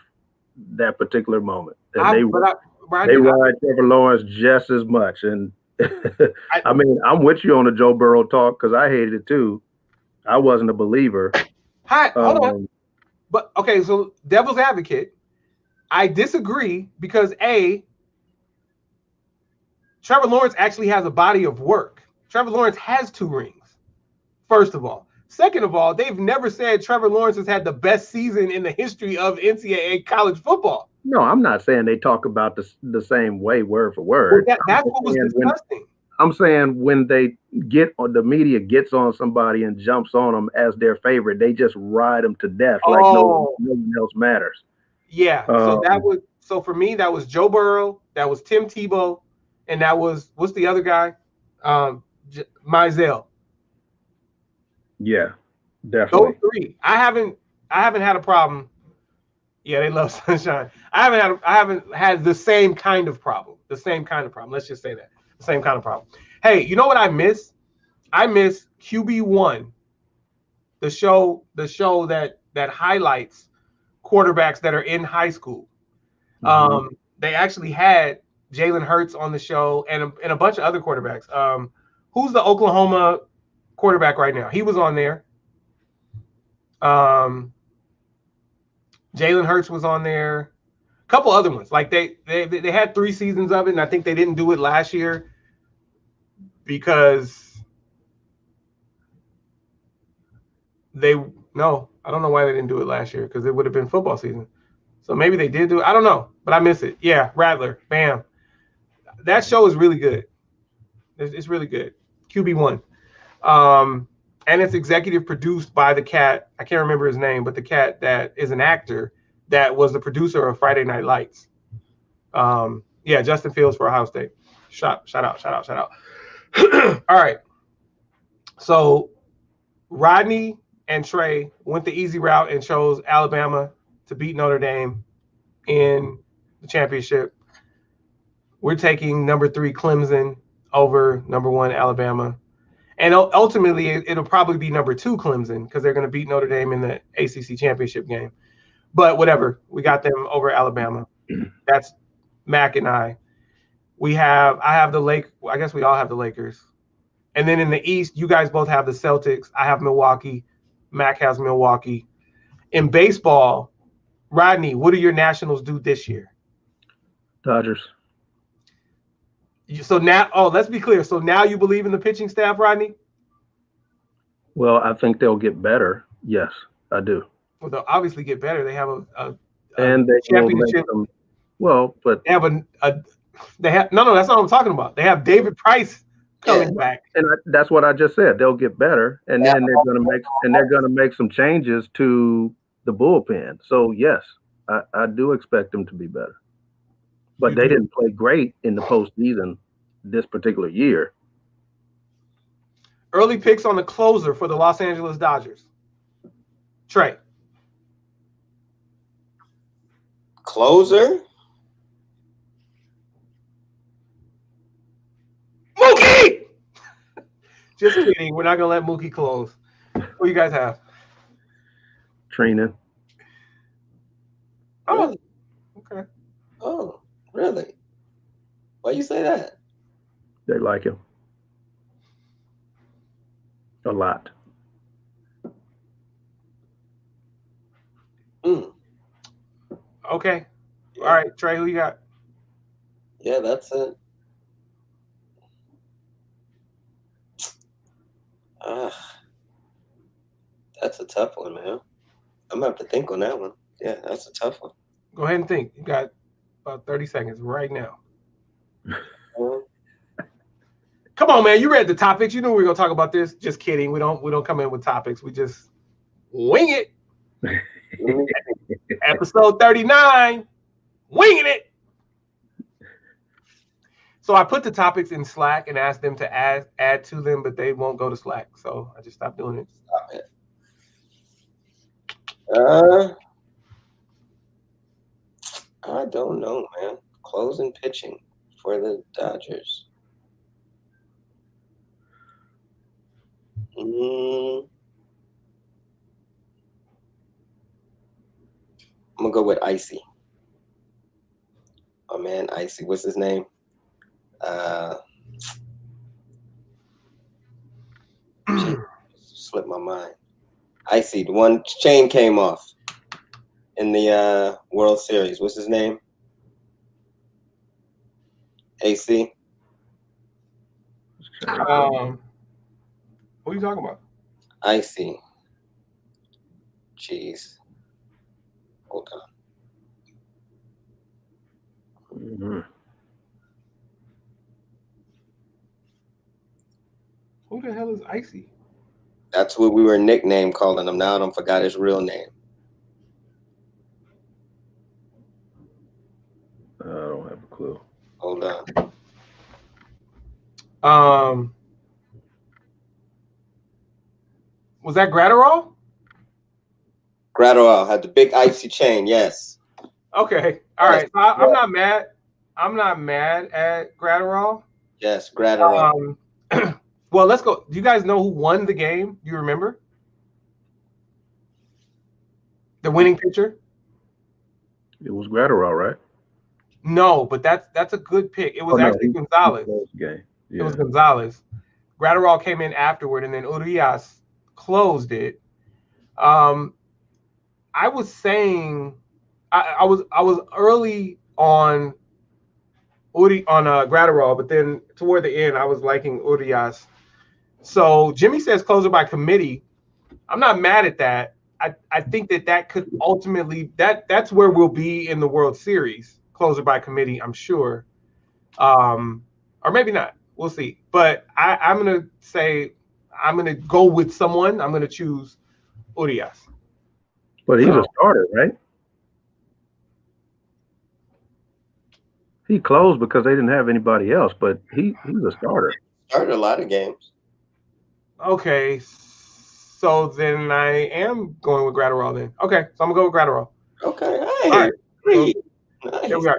that particular moment. And they ride Trevor Lawrence just as much. And I mean, I'm with you on the Joe Burrow talk because I hated it too. I wasn't a believer. Hold on. But okay, so devil's advocate, I disagree because Trevor Lawrence actually has a body of work. Trevor Lawrence has 2 rings, first of all. Second of all, they've never said Trevor Lawrence has had the best season in the history of NCAA college football. No, I'm not saying they talk about the same way word for word. Well, that's what was disgusting. I'm saying when the media gets on somebody and jumps on them as their favorite, they just ride them to death like no one else matters. Yeah. So for me, that was Joe Burrow, that was Tim Tebow, and that was what's the other guy? Mizell. Yeah, definitely. Those 3. I haven't had a problem. Yeah, they love sunshine. I haven't had the same kind of problem. Let's just say that. The same kind of problem. Hey, you know what I miss? I miss QB1, the show that highlights quarterbacks that are in high school. They actually had Jalen Hurts on the show and a bunch of other quarterbacks. Who's the Oklahoma quarterback right now? He was on there. Jalen Hurts was on there. A couple other ones. Like they had 3 seasons of it, and I think they didn't do it last year because I don't know why they didn't do it last year, because it would have been football season. So maybe they did do it. I don't know, but I miss it. Yeah, Rattler. Bam. That show is really good. It's really good. QB1. And it's executive produced by the cat. I can't remember his name, but the cat that is an actor that was the producer of Friday Night Lights. Yeah, Justin Fields for Ohio State. Shout out. All right. So Rodney and Trey went the easy route and chose Alabama to beat Notre Dame in the championship. We're taking number 3 Clemson over number 1 Alabama. And ultimately, it'll probably be number 2 Clemson, because they're going to beat Notre Dame in the ACC championship game. But whatever, we got them over Alabama. That's Mac and I. I have the Lake. I guess we all have the Lakers. And then in the East, you guys both have the Celtics. I have Milwaukee. Mac has Milwaukee. In baseball, Rodney, what do your Nationals do this year? Dodgers. So now, let's be clear. So now you believe in the pitching staff, Rodney? Well, I think they'll get better. Yes, I do. Well, they'll obviously get better. They have a and they championship. But they have no. That's not what I'm talking about. They have David Price coming back, and that's what I just said. They'll get better, and then they're going to make some changes to the bullpen. So yes, I do expect them to be better. But they didn't play great in the postseason this particular year. Early picks on the closer for the Los Angeles Dodgers. Trey. Closer? Mookie! Just kidding. We're not going to let Mookie close. What do you guys have? Trina. Oh, okay. Oh, really? Why you say that? They like him. A lot. Okay. Yeah. All right, Trey, who you got? Yeah, that's it. That's a tough one, man. I'm going to have to think on that one. Yeah, that's a tough one. Go ahead and think. You got about 30 seconds right now. Come on, man. You read the topics. You knew we were going to talk about this. Just kidding. We don't come in with topics. We just wing it. Episode 39. Winging it. So I put the topics in Slack and asked them to add to them, but they won't go to Slack. So I just stopped doing it. Stop it. I don't know, man. Closing pitching for the Dodgers. I'm gonna go with Icy. Oh man, Icy. What's his name? Slipped my mind. Icy. The one chain came off in the World Series. What's his name? AC. What are you talking about? Icy. Jeez. Hold on. Mm-hmm. Who the hell is Icy? That's what we were nicknamed calling him. Now I don't forgot his real name. I don't have a clue. Hold on. Was that Gratterall? Gratterall had the big icy chain. Yes. Okay. All right. So I'm not mad. I'm not mad at Gratterall. Yes, Gratterall. Well, let's go. Do you guys know who won the game? Do you remember? The winning pitcher? It was Gratterall, right? No, but that's a good pick. It was actually Gonzalez. Game. Yeah. It was Gonzalez. Gratterall came in afterward, and then Urias closed it. I was saying I was early on Gratterall, but then toward the end I was liking Urias. So Jimmy says closer by committee. I'm not mad at that. I think that could ultimately that's where we'll be in the World Series, closer by committee, I'm sure. Or maybe not. We'll see. But I'm gonna say I'm gonna go with someone. I'm gonna choose Urias. But he's a starter, right? He closed because they didn't have anybody else, but he's a starter. Started a lot of games. Okay, so then I am going with Gratterall then. Okay, so I'm gonna go with Gratterall. Okay, all right. Nice.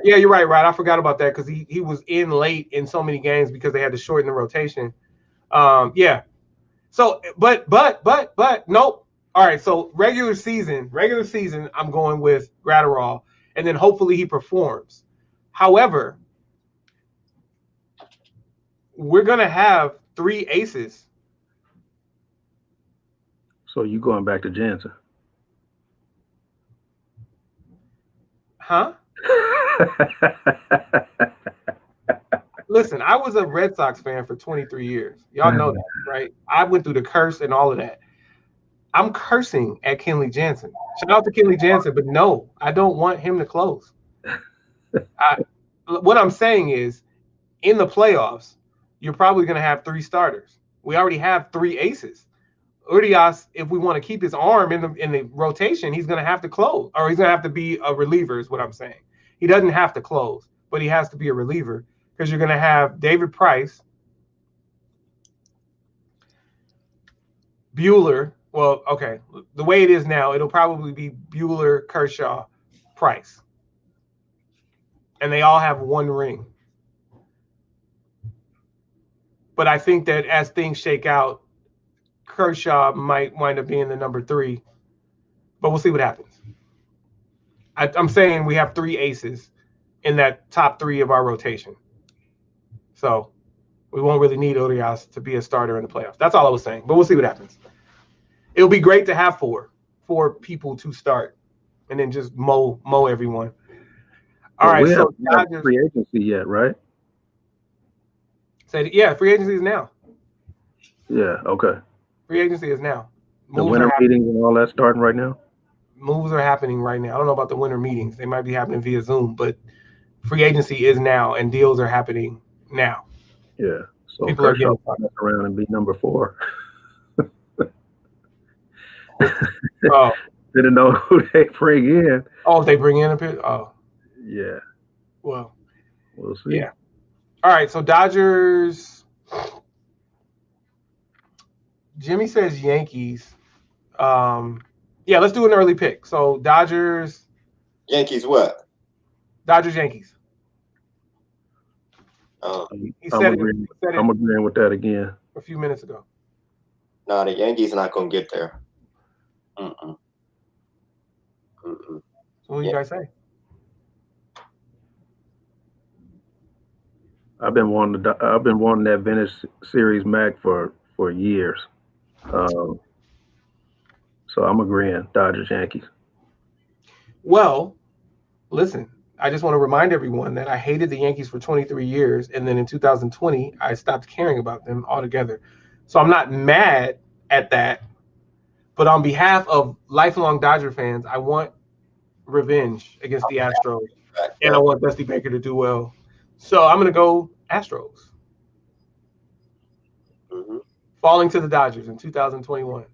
Yeah, you're right, Rod. I forgot about that because he was in late in so many games because they had to shorten the rotation. Yeah. So, but nope. All right. So regular season, I'm going with Gratterall, and then hopefully he performs. However, we're gonna have 3 aces. So you going back to Jansen? Huh? Listen, I was a Red Sox fan for 23 years. Y'all know that, right? I went through the curse and all of that. I'm cursing at Kenley Jansen. Shout out to Kenley Jansen, but no, I don't want him to close. What I'm saying is, in the playoffs, you're probably going to have 3 starters. We already have 3 aces. Urias, if we want to keep his arm in the rotation, he's going to have to close, or he's going to have to be a reliever is what I'm saying. He doesn't have to close, but he has to be a reliever because you're going to have David Price, Buehler. Well, okay, the way it is now, it'll probably be Buehler, Kershaw, Price. And they all have 1 ring. But I think that as things shake out, Kershaw might wind up being the number 3. But we'll see what happens. I'm saying we have 3 aces in that top 3 of our rotation. So we won't really need Urias to be a starter in the playoffs. That's all I was saying. But we'll see what happens. It'll be great to have 4 people to start and then just mow everyone. All right, so we haven't free agency yet, right? Yeah, free agency is now. Yeah, okay. Free agency is now. The winter meetings and all that starting right now? Moves are happening right now. I don't know about the winter meetings. They might be happening via Zoom, but free agency is now and deals are happening now. Yeah. So people are getting around and be number 4. Oh. Didn't know who they bring in. Oh, if they bring in a pitch? Oh. Yeah. Well, we'll see. Yeah. All right. So Dodgers. Jimmy says Yankees. Yeah, let's do an early pick. So Dodgers. Yankees what? Dodgers Yankees. I'm agreeing with that again. A few minutes ago. No, the Yankees not gonna get there. What do you guys say? I've been wanting that vintage series Mac for years. So I'm agreeing. Dodgers Yankees. Well, listen, I just want to remind everyone that I hated the Yankees for 23 years, and then in 2020 I stopped caring about them altogether. So I'm not mad at that, but on behalf of lifelong Dodger fans, I want revenge against the Astros, and I want Dusty Baker to do well. So I'm going to go Astros. Falling to the Dodgers in 2021.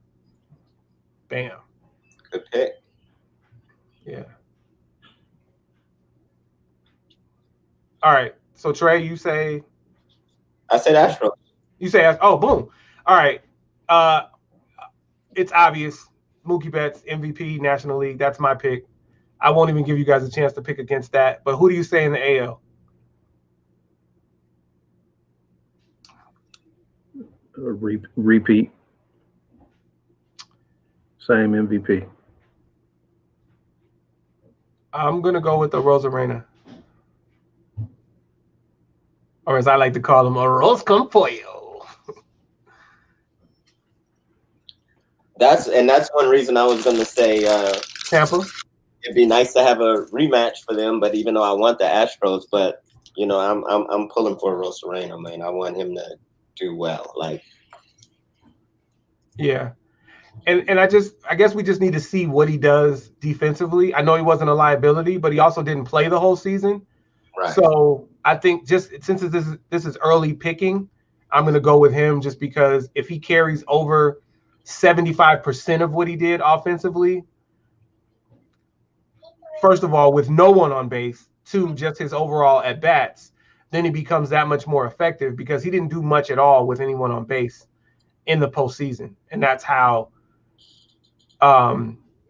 Bam. Good pick. Yeah. All right. So Trey, you say? I said Astros. You say Astros. Oh, boom. All right. It's obvious. Mookie Betts, MVP, National League. That's my pick. I won't even give you guys a chance to pick against that. But who do you say in the AL? Repeat. Same MVP. I'm gonna go with the Rosarena, or as I like to call him, arroz con pollo. That's one reason I was gonna say Tampa. it'd be nice to have a rematch for them, but even though I want the Astros, but you know, I'm pulling for Rosarena, man. I want him to do well. Like, yeah. And I guess we just need to see what he does defensively. I know he wasn't a liability, but he also didn't play the whole season. right. So I think just since this is early picking, I'm gonna go with him just because if he carries over 75% of what he did offensively, first of all, with no one on base, two, just his overall at bats, then he becomes that much more effective because he didn't do much at all with anyone on base in the postseason. And that's how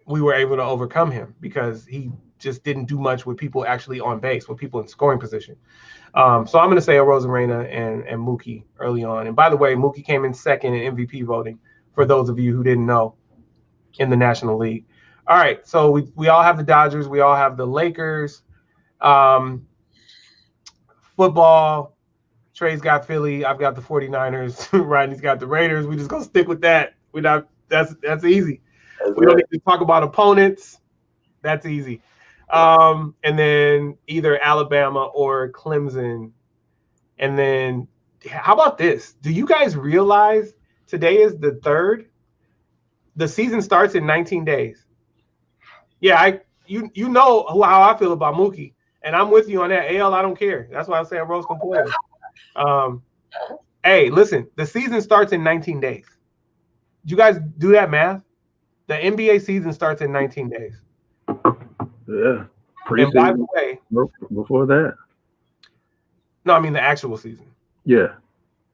we were able to overcome him because he just didn't do much with people actually on base, with people in scoring position. So I'm going to say a Rosarena and Mookie early on. And by the way, Mookie came in second in MVP voting, for those of you who didn't know, in the National League. All right, so we all have the Dodgers. We all have the Lakers. Football, Trey's got Philly. I've got the 49ers. Rodney's got the Raiders. We just going to stick with that. That's easy. We don't need to talk about opponents. That's easy. And then either Alabama or Clemson. And then how about this? Do you guys realize today is the 3rd? The season starts in 19 days. Yeah, you know how I feel about Mookie. And I'm with you on that. AL, I don't care. That's why I say I'm Rose Compoyer. Hey, listen, the season starts in 19 days. Did you guys do that math? The NBA season starts in 19 days. Yeah. And by the way, before that. No, I mean the actual season. Yeah.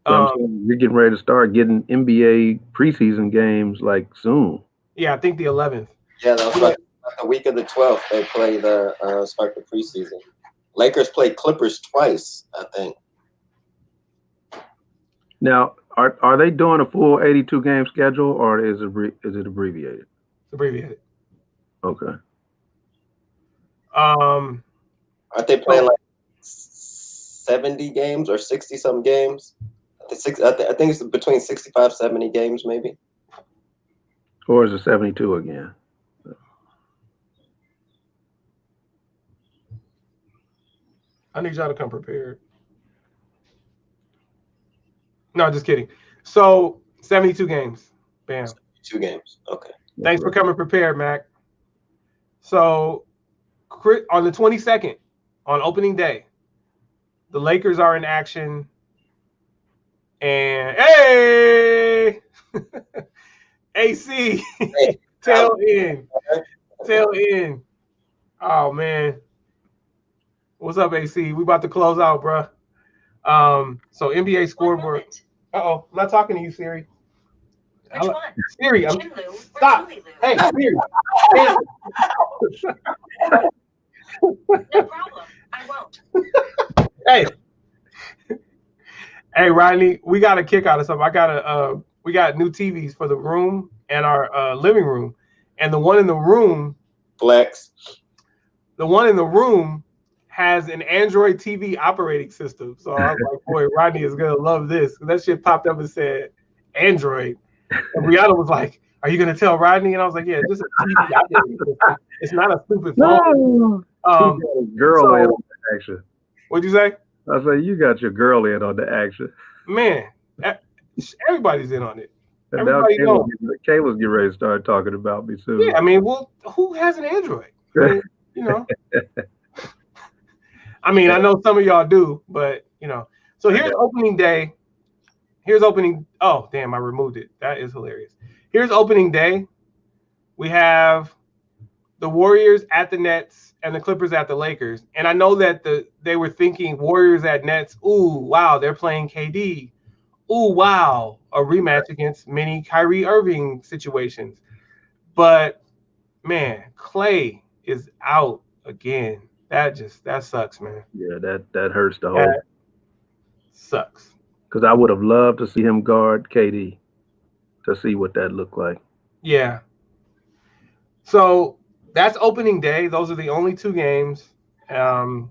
You're getting ready to start getting NBA preseason games like soon. Yeah, I think the 11th. Yeah, that was like the week of the 12th. They play start the preseason. Lakers played Clippers twice, I think. Now, are they doing a full 82 game schedule or is it abbreviated? It's abbreviated. Okay. Aren't they playing like 70 games or 60 some games? I think it's between 65, 70 games maybe. Or is it 72 again? I need y'all to come prepared. No, just kidding. So 72 games. Bam. 2 games. Okay. Thanks for coming prepared, Mac. So on the 22nd, on opening day, the Lakers are in action. And hey, AC, tail in. Oh man, what's up, AC? We about to close out, bro. So NBA scoreboard. I'm not talking to you, Siri. Which one? Siri, stop. Hey, Siri. No problem. I won't. Hey, Rodney, we got a kick out of something. We got new TVs for the room and our living room, and the one in the room, Flex. The one in the room has an Android TV operating system. So I was like, boy, Rodney is gonna love this. That shit popped up and said Android, and Brianna was like, "Are you gonna tell Rodney?" And I was like, "Yeah, this is a TV operating system. It's not a stupid phone." Girl in on the action. What'd you say? I say you got your girl in on the action. Man, everybody's in on it. And now Kayla's getting ready to start talking about me soon. Yeah, I mean, well, who has an Android? I mean, you know. I mean, I know some of y'all do, but you know. So here's opening day. Oh, damn, I removed it. That is hilarious. Here's opening day. We have the Warriors at the Nets and the Clippers at the Lakers. And I know that they were thinking Warriors at Nets. Ooh, wow, they're playing KD. Ooh, wow, a rematch against many Kyrie Irving situations. But man, Clay is out again. That sucks, man. Yeah, that hurts the whole. Sucks. because I would have loved to see him guard KD to see what that looked like. Yeah. So that's opening day. Those are the only two games. The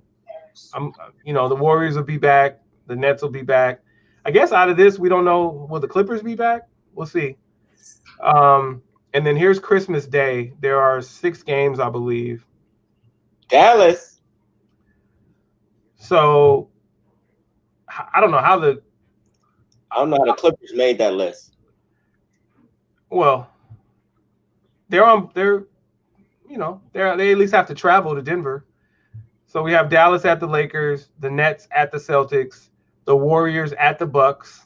Warriors will be back. The Nets will be back. I guess out of this, we don't know. Will the Clippers be back? We'll see. And then here's Christmas Day. There are 6 games, I believe. Dallas. So I don't know how the Clippers made that list. Well, they at least have to travel to Denver. So we have Dallas at the Lakers, the Nets at the Celtics, the Warriors at the Bucks,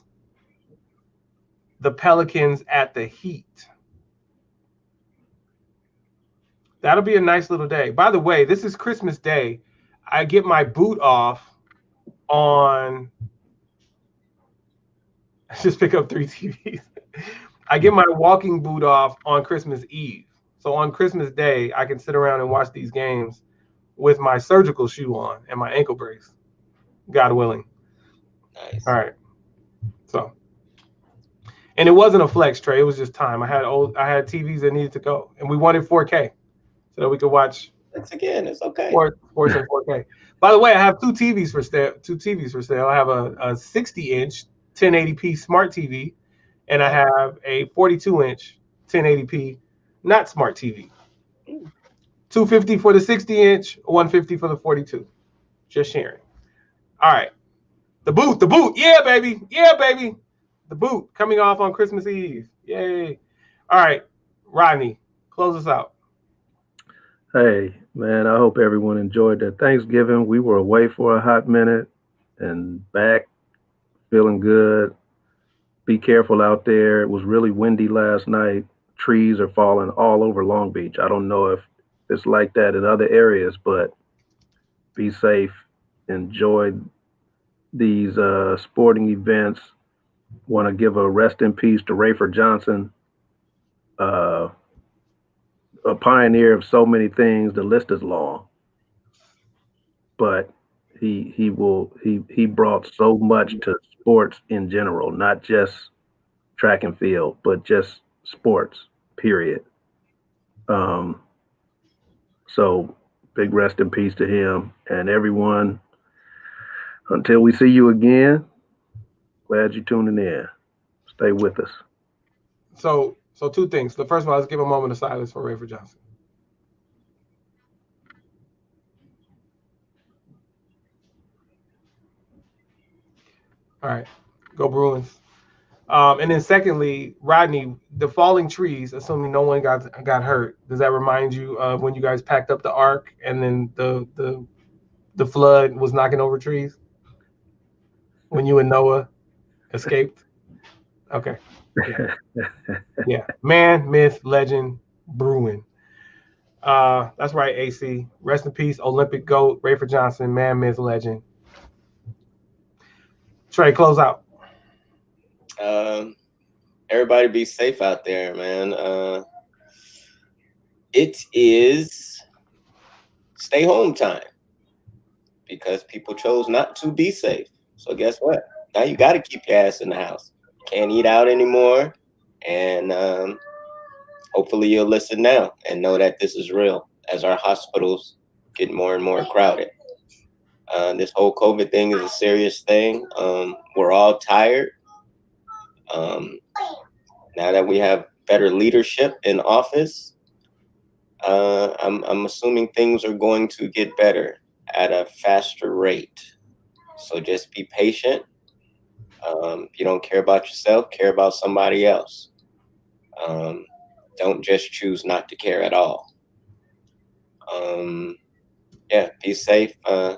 the Pelicans at the Heat. That'll be a nice little day. By the way, this is Christmas Day. I get my boot off on. Just pick up 3 TVs. I get my walking boot off on Christmas Eve. So on Christmas Day, I can sit around and watch these games with my surgical shoe on and my ankle brace, God willing. Nice. All right. So, and it wasn't a flex, Trey. It was just time. I had TVs that needed to go, and we wanted 4K so that we could watch. It's okay. Sports in 4K. By the way, I have 2 TVs for sale. I have a 60-inch 1080p smart TV, and I have a 42-inch 1080p not smart TV. $250 for the 60-inch, $150 for the 42. Just sharing. All right. The boot. Yeah, baby. The boot coming off on Christmas Eve. Yay. All right. Rodney, close us out. Hey, man, I hope everyone enjoyed their Thanksgiving. We were away for a hot minute and back feeling good. Be careful out there. It was really windy last night. Trees are falling all over Long Beach. I don't know if it's like that in other areas, but be safe. Enjoy these sporting events. Want to give a rest in peace to Rayford Johnson, a pioneer of so many things. The list is long, but he brought so much to sports in general, not just track and field, but just sports, period. So big rest in peace to him and everyone. Until we see you again, glad you're tuning in. Stay with us. So 2 things. The first one, let's give a moment of silence for Rayford Johnson. All right, go Bruins. And then secondly, Rodney, the falling trees, assuming no one got hurt, does that remind you of when you guys packed up the ark and then the flood was knocking over trees? When you and Noah escaped? Okay. Yeah. Man, myth, legend, Bruin. That's right, AC. Rest in peace, Olympic GOAT, Rayford Johnson, man, myth, legend. Trey, close out. Everybody be safe out there, man. It is stay home time because people chose not to be safe. So guess what? Now you got to keep your ass in the house. Can't eat out anymore. And hopefully you'll listen now and know that this is real as our hospitals get more and more crowded. This whole COVID thing is a serious thing. We're all tired. Now that we have better leadership in office, I'm assuming things are going to get better at a faster rate. So just be patient. If you don't care about yourself, care about somebody else. Don't just choose not to care at all. Be safe.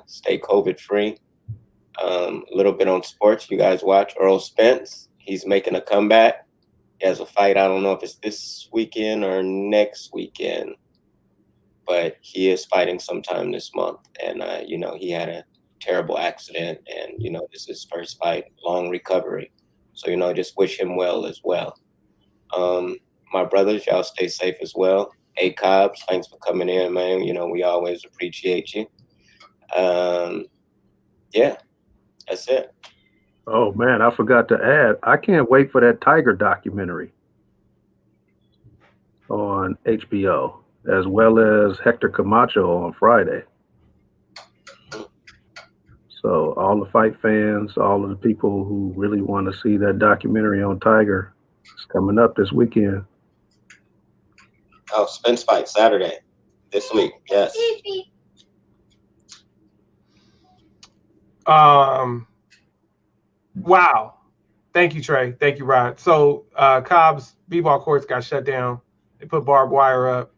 Stay COVID free. A little bit on sports. You guys watch Earl Spence. He's making a comeback. He has a fight. I don't know if it's this weekend or next weekend, but he is fighting sometime this month. And, he had a terrible accident and, this is his first fight, long recovery. So, just wish him well as well. My brothers, y'all stay safe as well. Hey, Cobbs, thanks for coming in, man. We always appreciate you. That's it. Oh man, I forgot to add. I can't wait for that Tiger documentary on HBO, as well as Hector Camacho on Friday. So all the fight fans, all of the people who really want to see that documentary on Tiger, it's coming up this weekend. Oh, Spence fight Saturday this week. Yes. Wow. Thank you, Trey. Thank you, Rod. So Cobb's b-ball courts got shut down. They put barbed wire up.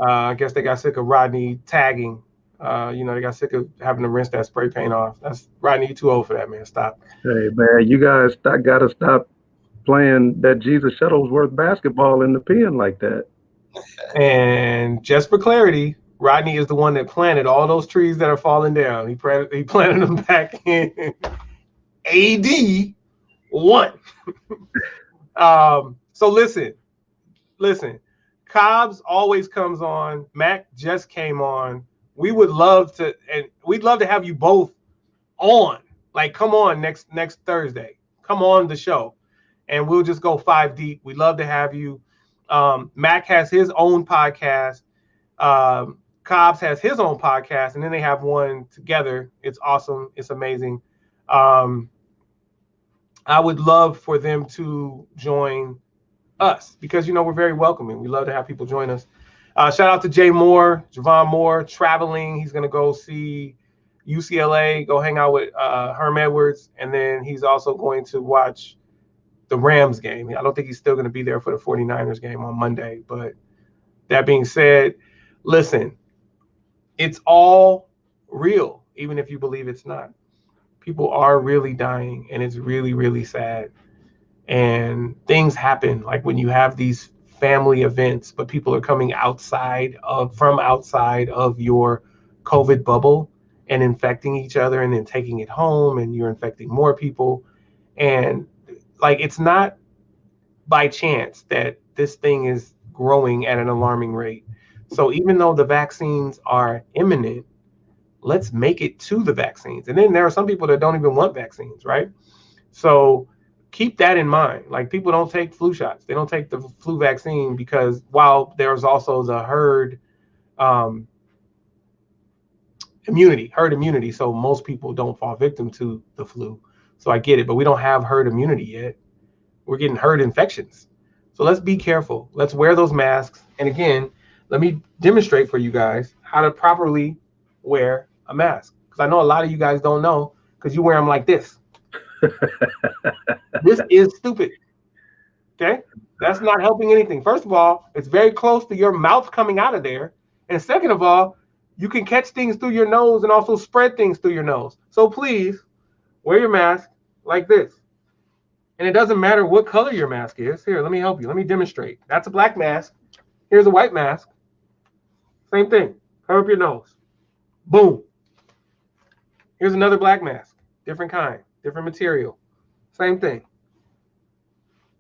I guess they got sick of Rodney tagging. They got sick of having to rinse that spray paint off. That's Rodney, you too old for that, man. Stop. Hey man, you guys got to stop playing that Jesus Shuttlesworth basketball in the pen like that. And just for clarity, Rodney is the one that planted all those trees that are falling down. He planted them back in AD 1. So listen. Cobbs always comes on. Mac just came on. We'd love to have you both on. Like, come on next Thursday. Come on the show, and we'll just go 5 deep. We'd love to have you. Mac has his own podcast. Cobbs has his own podcast, and then they have one together. It's awesome. It's amazing. I would love for them to join us because, we're very welcoming. We love to have people join us. Shout out to TreVon Moore, traveling. He's going to go see UCLA, go hang out with Herm Edwards, and then he's also going to watch the Rams game. I don't think he's still going to be there for the 49ers game on Monday. But that being said, listen, it's all real, even if you believe it's not. People are really dying, and it's really, really sad. And things happen, like when you have these family events, but people are coming from outside of your COVID bubble and infecting each other and then taking it home, and you're infecting more people. And like, it's not by chance that this thing is growing at an alarming rate. So even though the vaccines are imminent, let's make it to the vaccines. And then there are some people that don't even want vaccines, right? So keep that in mind. Like, people don't take flu shots. They don't take the flu vaccine because while there's also the herd immunity. So most people don't fall victim to the flu. So I get it, but we don't have herd immunity yet. We're getting herd infections. So let's be careful. Let's wear those masks. And again, let me demonstrate for you guys how to properly wear a mask. Because I know a lot of you guys don't know because you wear them like this. This is stupid. Okay? That's not helping anything. First of all, it's very close to your mouth coming out of there. And second of all, you can catch things through your nose and also spread things through your nose. So please wear your mask like this. And it doesn't matter what color your mask is. Here, let me help you. Let me demonstrate. That's a black mask. Here's a white mask. Same thing. Cover up your nose. Boom. Here's another black mask. Different kind, different material. Same thing.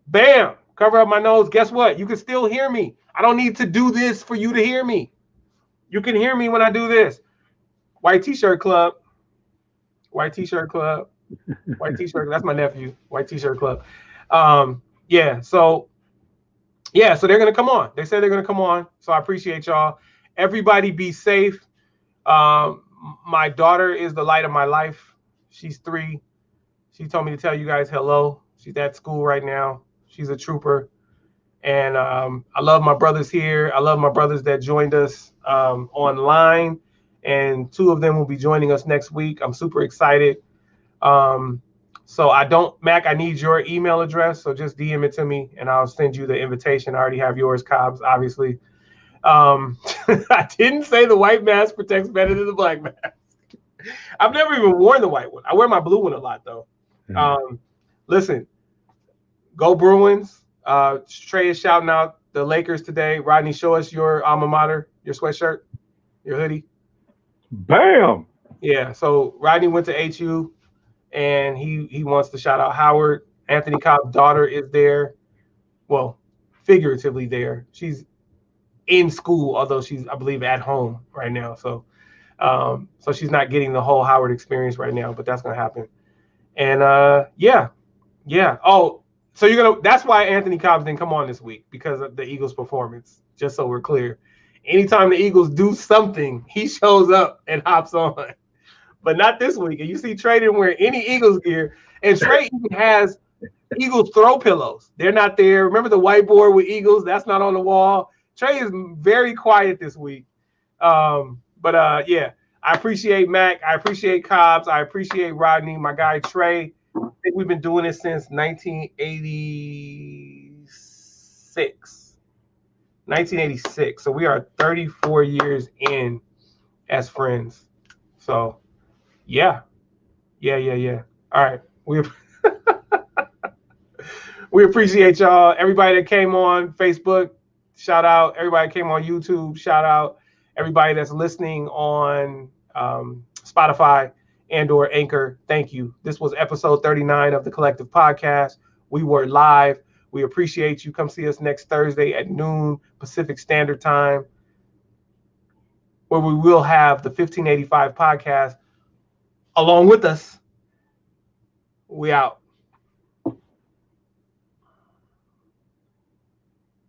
Bam. Cover up my nose. Guess what? You can still hear me. I don't need to do this for you to hear me. You can hear me when I do this. White T-shirt club. White T-shirt club. White T-shirt. That's my nephew. White T-shirt club. So they're gonna come on. They said they're gonna come on. So I appreciate y'all. Everybody be safe. My daughter is the light of my life. She's 3. She told me to tell you guys hello. She's at school right now. She's a trooper. And I love my brothers here. I love my brothers that joined us online. And 2 of them will be joining us next week. I'm super excited. Mac, I need your email address. So just DM it to me and I'll send you the invitation. I already have yours, Cobbs, obviously. I didn't say the white mask protects better than the black mask. I've never even worn the white one. I wear my blue one a lot, though. Listen, go Bruins. Trey is shouting out the Lakers today. Rodney, show us your alma mater, your sweatshirt, your hoodie. Bam! Yeah, so Rodney went to HU, and he wants to shout out Howard. Anthony Cobb's daughter is there. Well, figuratively there. She's in school, although she's, I believe, at home right now. So she's not getting the whole Howard experience right now, but that's going to happen. And yeah. Oh, so that's why Anthony Cobbs didn't come on this week, because of the Eagles' performance. Just so we're clear. Anytime the Eagles do something, he shows up and hops on. But not this week. And you see Trey didn't wear any Eagles gear. And Trey even has Eagles throw pillows. They're not there. Remember the whiteboard with Eagles? That's not on the wall. Trey is very quiet this week. But yeah, I appreciate Mac. I appreciate Cobbs. I appreciate Rodney, my guy Trey. I think we've been doing this since 1986. 1986. So we are 34 years in as friends. So yeah. All right. We appreciate y'all. Everybody that came on Facebook, shout out. Everybody that came on YouTube, shout out. Everybody that's listening on Spotify and or Anchor, thank you. This was episode 39 of the Collective Podcast. We were live. We appreciate you. Come see us next Thursday at noon Pacific Standard Time, where we will have the 1585 podcast along with us. We out.